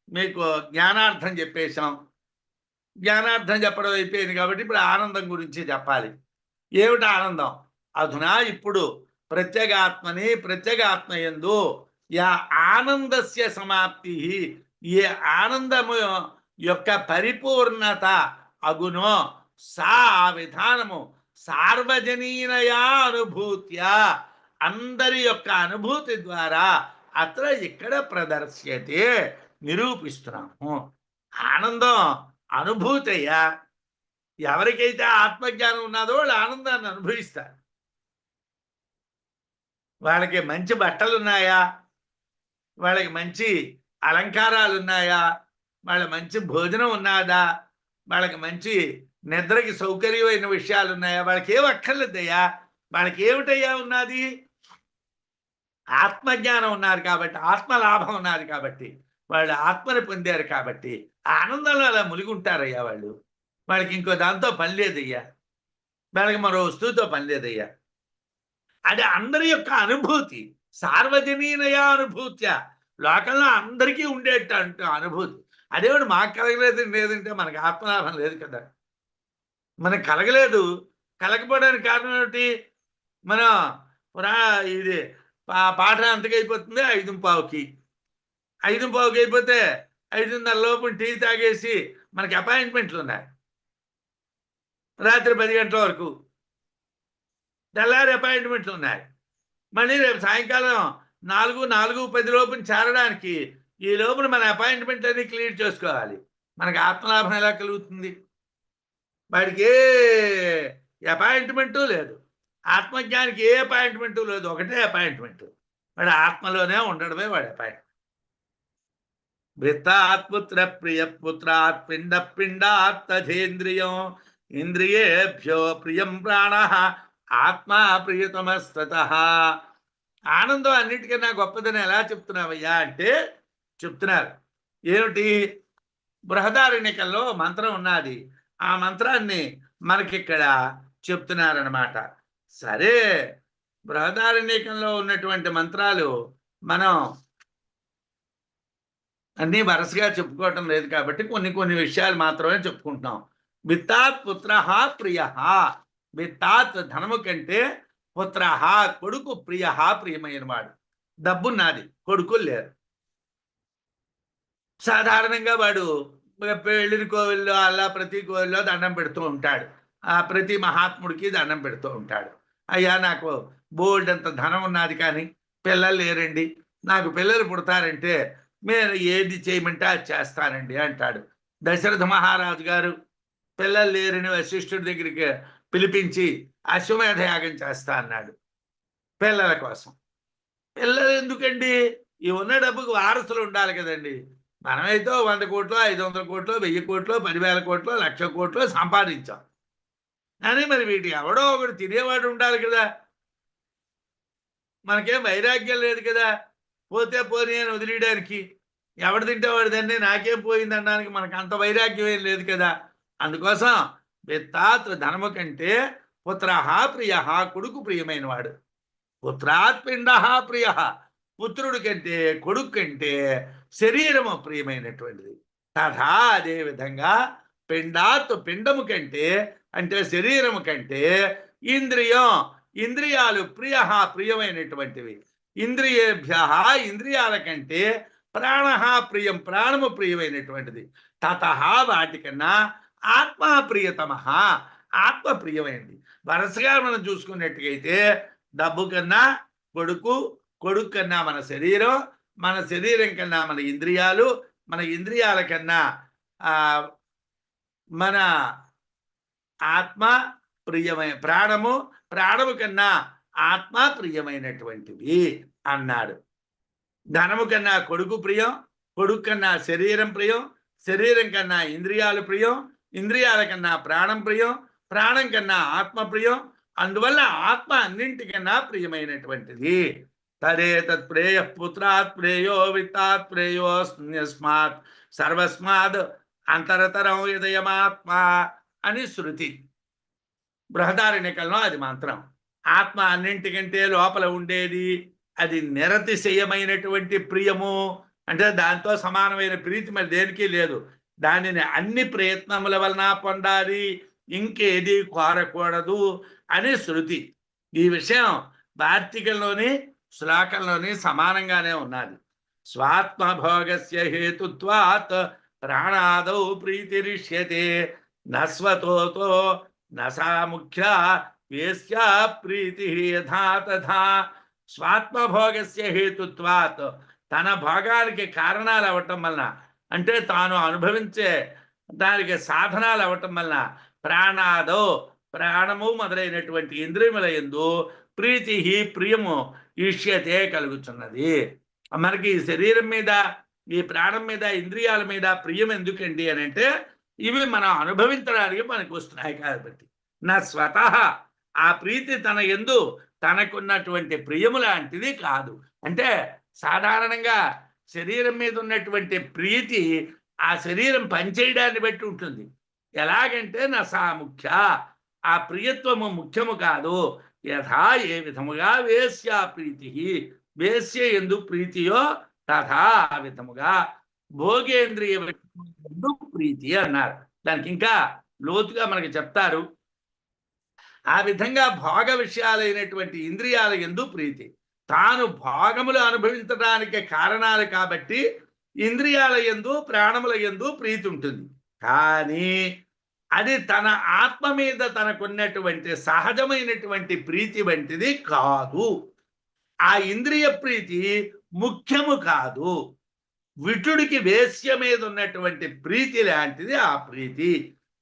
మీకు జ్ఞానార్థం చెప్పేశాం, జ్ఞానార్థం చెప్పడం అయిపోయింది కాబట్టి ఇప్పుడు ఆనందం గురించి చెప్పాలి. ఏమిటి ఆనందం? అధునా ఇప్పుడు ప్రత్యేగాత్మని ప్రత్యేగాత్మ యందు యా ఆనందస్య సమాప్తి, ఏ ఆనందము యొక్క పరిపూర్ణత అగునో సా విధానము సార్వజనీనయా అనుభూత్య, అందరి యొక్క అనుభూతి ద్వారా అత్ర ఇక్కడ ప్రదర్శ్యతే, నిరూపిస్తున్నాము. ఆనందం అనుభూతయ్యా. ఎవరికైతే ఆత్మజ్ఞానం ఉన్నదో వాళ్ళు ఆనందాన్ని అనుభవిస్తారు. వాళ్ళకి మంచి బట్టలు ఉన్నాయా, వాళ్ళకి మంచి అలంకారాలు ఉన్నాయా, వాళ్ళ మంచి భోజనం ఉన్నదా, వాళ్ళకి మంచి నిద్రకి సౌకర్యమైన విషయాలు ఉన్నాయా, వాళ్ళకి ఏం అక్కర్లేదయ్యా. వాళ్ళకి ఏమిటయ్యా ఉన్నది? ఆత్మజ్ఞానం ఉన్నారు కాబట్టి, ఆత్మలాభం ఉన్నది కాబట్టి, వాళ్ళు ఆత్మని పొందారు కాబట్టి ఆనందంలో అలా మునిగి ఉంటారయ్యా. వాళ్ళకి ఇంకో దాంతో పని లేదయ్యా, వాళ్ళకి మరో వస్తువుతో పని లేదయ్యా. అది అందరి యొక్క అనుభూతి. సార్వజనీనయ అనుభూత్య, లోకంలో అందరికీ ఉండేటట్టు అనుభూతి. అదేమిటి మాకు కలగలేదు లేదంటే మనకు ఆత్మలాభం లేదు కదా. మనకు కలగలేదు, కలగపోవడానికి కారణం ఏమిటి? మనం ఇది పాఠం ఎంతకి అయిపోతుంది? 5:15కి. 5:15కి అయిపోతే 5:30 లోపు టీ తాగేసి మనకి అపాయింట్మెంట్లు ఉన్నాయి రాత్రి 10 గంటల వరకు, తెల్లారి అపాయింట్మెంట్లు ఉన్నాయి. మళ్ళీ రేపు సాయంకాలం 4:10 లోపు చేరడానికి ఈ లోపల మన అపాయింట్మెంట్ అన్ని క్లియర్ చేసుకోవాలి. మనకు ఆత్మలాభం ఎలా కలుగుతుంది? వాడికి ఏ అపాయింట్మెంటు లేదు, ఆత్మజ్ఞానికి ఏ అపాయింట్మెంటు లేదు, ఒకటే అపాయింట్మెంట్, వాడు ఆత్మలోనే ఉండడమే వాడి అపాయింట్మెంట్. వృత్తాత్పుత్ర ప్రియపుత్రాత్ పిండ పిండాత్ తథేంద్రియం ఇంద్రియేభ్యో ప్రియం ప్రాణ ఆత్మ ప్రియతమస్తత. ఆనందం అన్నిటికన్నా గొప్పదని ఎలా చెప్తున్నావయ్యా అంటే చెప్తున్నారు. ఏమిటి? బృహదారణ్యకంలో మంత్రం ఉన్నది, ఆ మంత్రాన్ని మనకిక్కడ చెప్తున్నారనమాట. సరే, బృహదారణ్యకంలో ఉన్నటువంటి మంత్రాలు మనం అన్నీ వరుసగా చెప్పుకోవటం లేదు కాబట్టి కొన్ని కొన్ని విషయాలు మాత్రమే చెప్పుకుంటున్నాం. విత్తాత్ పుత్ర ప్రియ, విత్తాత్ ధనము కంటే పుత్ర కొడుకు ప్రియ ప్రియమైన వాడు. డబ్బున్నది, కొడుకులు లేరు. సాధారణంగా వాడు పెళ్ళిని కోవిల్లో అలా ప్రతి కోవిల్లో దండం పెడుతూ ఉంటాడు, ఆ ప్రతి మహాత్ముడికి దండం పెడుతూ ఉంటాడు. అయ్యా నాకు బోల్డ్ అంత ధనం ఉన్నది కానీ పిల్లలు లేరండి, నాకు పిల్లలు పుడతారంటే మీరు ఏది చేయమంటే అది చేస్తానండి అంటాడు. దశరథ మహారాజు గారు పిల్లలు లేరని వశిష్ఠుడి దగ్గరికి పిలిపించి అశ్వమేధ యాగం చేస్తా అన్నాడు పిల్లల కోసం. పిల్లలు ఎందుకండి? ఈ ఉన్న డబ్బుకు వారసులు ఉండాలి కదండి. మనమైతే 100 కోట్లు, 500 కోట్లు, 1000 కోట్లు, 10,000 కోట్లు, 1,00,000 కోట్లు సంపాదించాం. కానీ మరి వీటి ఎవడో ఒకడు తినేవాడు ఉండాలి కదా. మనకేం వైరాగ్యం లేదు కదా, పోతే పోనీ అని వదిలేయడానికి. ఎవడు తింటే వాడు దాన్ని నాకేం పోయింది అనడానికి మనకు అంత వైరాగ్యం ఏం లేదు కదా. అందుకోసం విత్తాత్ ధనము కంటే పుత్ర ప్రియ, కొడుకు ప్రియమైన వాడు. పుత్రాత్ పిండ ప్రియ, పుత్రుడి కంటే కొడుకు కంటే శరీరము ప్రియమైనటువంటిది. తథా అదే విధంగా పిండాత్ పిండము కంటే అంటే శరీరము కంటే ఇంద్రియం ఇంద్రియాలు ప్రియ ప్రియమైనటువంటివి. ఇంద్రియేభ్య ఇంద్రియాల కంటే ప్రాణ ప్రియం ప్రాణము ప్రియమైనటువంటిది. తత వాటికన్నా ఆత్మ ప్రియతమ, ఆత్మ ప్రియమైనది. వరుసగా మనం చూసుకున్నట్టుగైతే డబ్బు కన్నా కొడుకు, కొడుకు కన్నా మన శరీరం, మన శరీరం కన్నా మన ఇంద్రియాలు, మన ఇంద్రియాల కన్నా మన ఆత్మ ప్రియమైన ప్రాణము, ప్రాణము కన్నా ఆత్మ ప్రియమైనటువంటివి అన్నాడు. ధనము కన్నా కొడుకు ప్రియం, కొడుకు కన్నా శరీరం ప్రియం, శరీరం కన్నా ఇంద్రియాలు ప్రియం, ఇంద్రియాల కన్నా ప్రాణం ప్రియం, ప్రాణం కన్నా ఆత్మ ప్రియం. అందువల్ల ఆత్మ అన్నింటికన్నా ప్రియమైనటువంటిది. తదే తత్ప్రేయ పుత్రాత్ ప్రేయో విత్తాత్ ప్రేయోస్మాత్ సర్వస్మాత్ అంతరతరం హృదయమాత్మ అని శృతి. బృహదారణ్యకంలో అది మంత్రం. ఆత్మ అన్నింటికంటే లోపల ఉండేది, అది నిరతిశయమైనటువంటి ప్రియము. అంటే దాంతో సమానమైన ప్రీతి మరి దేనికి లేదు. దానిని అన్ని ప్రయత్నముల వలన పొందాలి, ఇంకేది కోరకూడదు అని శృతి. ఈ విషయం వార్తికంలోని శ్లోకంలోని సమానంగానే ఉన్నది. స్వాత్మభోగస్య హేతుత్వాత్ ప్రాణాదౌ ప్రీతిరిష్యతే నస్వతోతో నసా ముఖ్య వేశ్యా ప్రీతి యథా తథా. స్వాత్మభోగస్య హేతుత్వాత్, తన భోగానికి కారణాలు అవ్వటం వలన, అంటే తాను అనుభవించే దానికి సాధనాలు అవ్వటం వలన ప్రాణాదో ప్రాణము మొదలైనటువంటి ఇంద్రియముల యందు ప్రీతి ప్రియము ఇష్యతే కలుగుతున్నది. మనకి ఈ శరీరం మీద, ఈ ప్రాణం మీద, ఇంద్రియాల మీద ప్రియం ఎందుకండి అని అంటే ఇవి మనం అనుభవించడానికి మనకు వస్తున్నాయి కాబట్టి. నా స్వతహ ఆ ప్రీతి తన యందు తనకున్నటువంటి ప్రియము లాంటిది కాదు. అంటే సాధారణంగా శరీరం మీద ఉన్నటువంటి ప్రీతి ఆ శరీరం పనిచేయడాన్ని బట్టి ఉంటుంది. ఎలాగంటే నసా ముఖ్య, ఆ ప్రియత్వము ముఖ్యము కాదు. యథా ఏ విధముగా వేశ్యా ప్రీతి, వేశ్య ఎందు ప్రీతియో తథా ఆ విధముగా భోగేంద్రియ ఎందు ప్రీతి అన్నారు. దానికి ఇంకా లోతుగా మనకి చెప్తారు. ఆ విధంగా భోగ విషయాలైనటువంటి ఇంద్రియాల యందు ప్రీతి, తాను భోగములు అనుభవించడానికి కారణాలు కాబట్టి ఇంద్రియాల యందు ప్రాణముల యందు ప్రీతి ఉంటుంది. కానీ అది తన ఆత్మ మీద తనకున్నటువంటి సహజమైనటువంటి ప్రీతి వంటిది కాదు. ఆ ఇంద్రియ ప్రీతి ముఖ్యము కాదు. విటుడికి వేశ్య మీద ఉన్నటువంటి ప్రీతి లాంటిది ఆ ప్రీతి.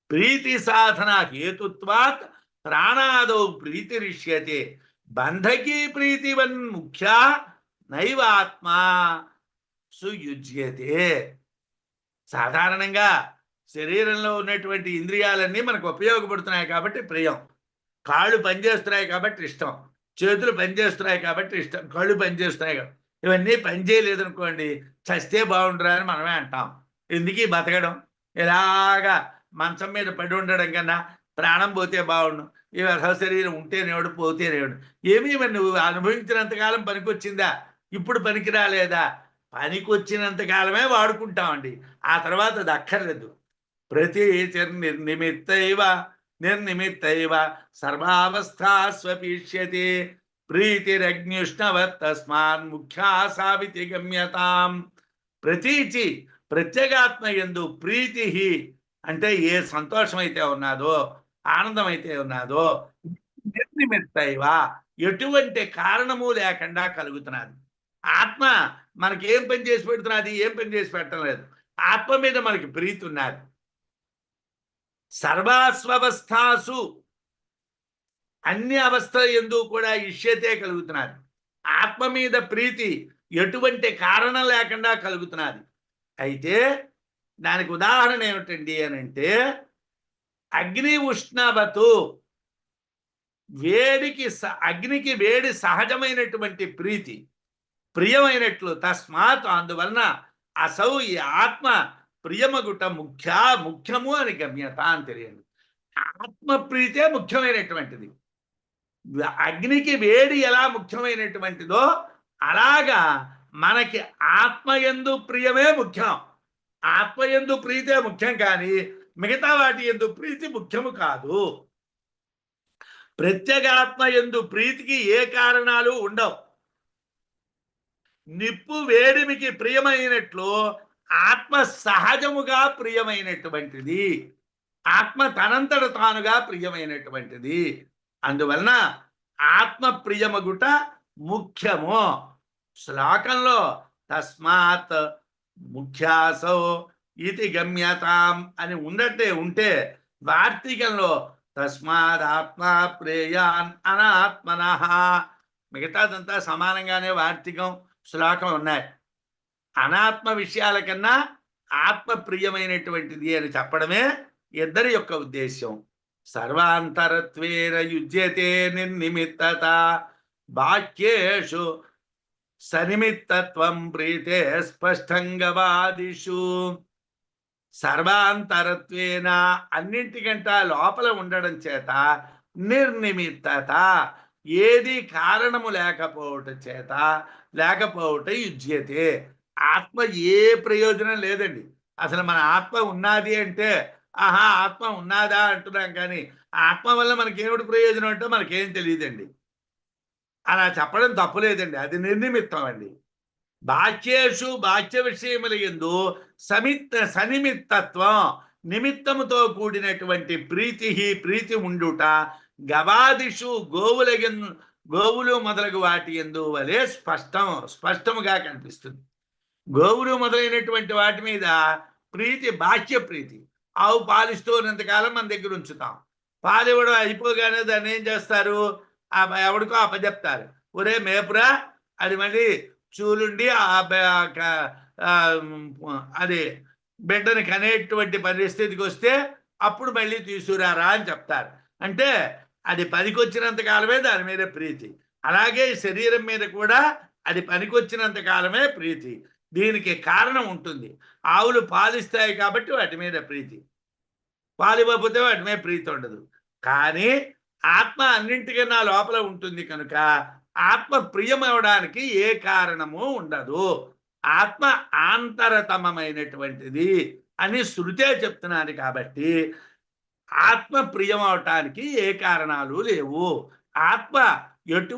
ప్రీతి సాధన హేతుత్వాత్ ప్రాణాదౌ ప్రీతిరిష్యతే బంధకీ ప్రీతివన్ ముఖ్య నైవాత్మా సుయుజ్యతే. సాధారణంగా శరీరంలో ఉన్నటువంటి ఇంద్రియాలన్నీ మనకు ఉపయోగపడుతున్నాయి కాబట్టి ప్రియం. కాళ్ళు పనిచేస్తున్నాయి కాబట్టి ఇష్టం, చేతులు పనిచేస్తున్నాయి కాబట్టి ఇష్టం, కళ్ళు పనిచేస్తున్నాయి కాబట్టి. ఇవన్నీ పనిచేయలేదనుకోండి, చస్తే బాగుండరా అని మనమే అంటాం. ఎందుకు బతకడం, ఇలాగా మంచం మీద పడి ఉండడం కన్నా ప్రాణం పోతే బాగుండు, ఈ వ్యధ శరీరం ఉంటేనేవాడు పోతేనేవాడు. ఏమీ మరి నువ్వు అనుభవించినంతకాలం పనికొచ్చిందా? ఇప్పుడు పనికి రాలేదా? పనికొచ్చినంతకాలమే వాడుకుంటామండి, ఆ తర్వాత అది అక్కర్లేదు. ప్రతి నిర్నిమిత్తైవ సర్వావస్థాస్వపీష్యతే ప్రీతిరగ్నిష్ణవత్ తస్మాన్ ముఖ్యా సావితి గమ్యతాం. ప్రతీచి ప్రత్యేగాత్మ యందు ప్రీతి అంటే ఏ సంతోషం అయితే ఉన్నదో, ఆనందం అయితే ఉన్నదో, నిర్నిమిత్తైవ ఎటువంటి కారణము లేకుండా కలుగుతున్నది. ఆత్మ మనకి ఏం పని చేసి పెడుతున్నది? ఏం పని చేసి పెట్టడం లేదు. ఆత్మ మీద మనకి ప్రీతి ఉన్నది. సర్వాస్వస్థాసు అన్ని అవస్థల యందు కూడా ఇష్యతే కలుగుతున్నది. ఆత్మ మీద ప్రీతి ఎటువంటి కారణం లేకుండా కలుగుతున్నది. అయితే దానికి ఉదాహరణ ఏమిటండి అని అంటే, అగ్ని ఉష్ణవతు, వేడికి అగ్నికి వేడి సహజమైనటువంటి ప్రీతి ప్రియమైనట్లు, తస్మాత్ అందువలన అసౌ ఈ ఆత్మ ప్రియమగుట ముఖ్యము అని గమ్యత అని తెలియదు. ఆత్మ ప్రీతే ముఖ్యమైనటువంటిది. అగ్నికి వేడి ఎలా ముఖ్యమైనటువంటిదో అలాగా మనకి ఆత్మయందు ప్రియమే ముఖ్యం. ఆత్మయందు ప్రీతే ముఖ్యం, కానీ మిగతా వాటి యందు ప్రీతి ముఖ్యము కాదు. ప్రత్యేగాత్మ యందు ప్రీతికి ఏ కారణాలు ఉండవు. నిప్పు వేడిమికి ప్రియమైనట్లు ఆత్మ సహజముగా ప్రియమైనటువంటిది, ఆత్మ తనంతట తానుగా ప్రియమైనటువంటిది. అందువలన ఆత్మ ప్రియమగుట ముఖ్యము. శ్లోకంలో తస్మాత్ ముఖ్యాసౌ ఇది గమ్యతాం అని ఉంటే వార్తికంలో తస్మాత్ ఆత్మ ప్రేయాన్ అనాత్మనః, మిగతాదంతా సమానంగానే వార్తికం శ్లోకం ఉన్నాయి. అనాత్మ విషయాల కన్నా ఆత్మ ప్రియమైనటువంటిది అని చెప్పడమే ఇద్దరి యొక్క ఉద్దేశ్యం. సర్వాంతరత్వేన యుజ్యతే నిర్నిమిత్తత వాక్యేషు సనిమిత్తత్వం ప్రీతే స్పష్టంగవాదిషు. సర్వాంతరత్వేన అన్నింటికంటా లోపల ఉండడం చేత, నిర్నిమిత్తత ఏది కారణము లేకపోవట యుజ్యతే. ఆత్మ ఏ ప్రయోజనం లేదండి. అసలు మన ఆత్మ ఉన్నది అంటే ఆహా ఆత్మ ఉన్నదా అంటున్నాం, కానీ ఆత్మ వల్ల మనకేమిటి ప్రయోజనం అంటే మనకేం తెలియదండి. అలా చెప్పడం తప్పులేదండి, అది నిర్నిమిత్తం అండి. బాహ్యేషు బాహ్య విషయముల యందు సనిమిత్తత్వం, నిమిత్తముతో కూడినటువంటి ప్రీతి ఉండుట, గవాదిషు గోవులు మొదలగు వాటి యందు వలె స్పష్టముగా కనిపిస్తుంది. గోవులు మొదలైనటువంటి వాటి మీద ప్రీతి బాహ్య ప్రీతి. ఆవు పాలిస్తూ ఉన్నంతకాలం మన దగ్గర ఉంచుతాం. పాలు ఇవ్వడం అయిపోగానే దాన్ని ఏం చేస్తారు? ఎవడికో అప్పచెప్తారు, ఒరే మేపురా, అది మళ్ళీ చూలుండి అది బిడ్డని కనేటువంటి పరిస్థితికి వస్తే అప్పుడు మళ్ళీ తీసుకురారా అని చెప్తారు. అంటే అది పనికొచ్చినంత కాలమే దాని మీద ప్రీతి. అలాగే శరీరం మీద కూడా అది పనికొచ్చినంత కాలమే ప్రీతి. దీనికి కారణం ఉంటుంది. ఆవులు పాలిస్తాయి కాబట్టి వాటి మీద ప్రీతి, పాలు ఇవ్వకపోతే వాటి మీద ప్రీతి ఉండదు. కానీ ఆత్మ అన్నింటికన్నా లోపల ఉంటుంది కనుక ఆత్మ ప్రియమవడానికి ఏ కారణము ఉండదు. ఆత్మ ఆంతరతమమైనటువంటిది అని శృతే చెప్తున్నది కాబట్టి ఆత్మ ప్రియం అవటానికి ఏ కారణాలు లేవు. ఆత్మ ఎటు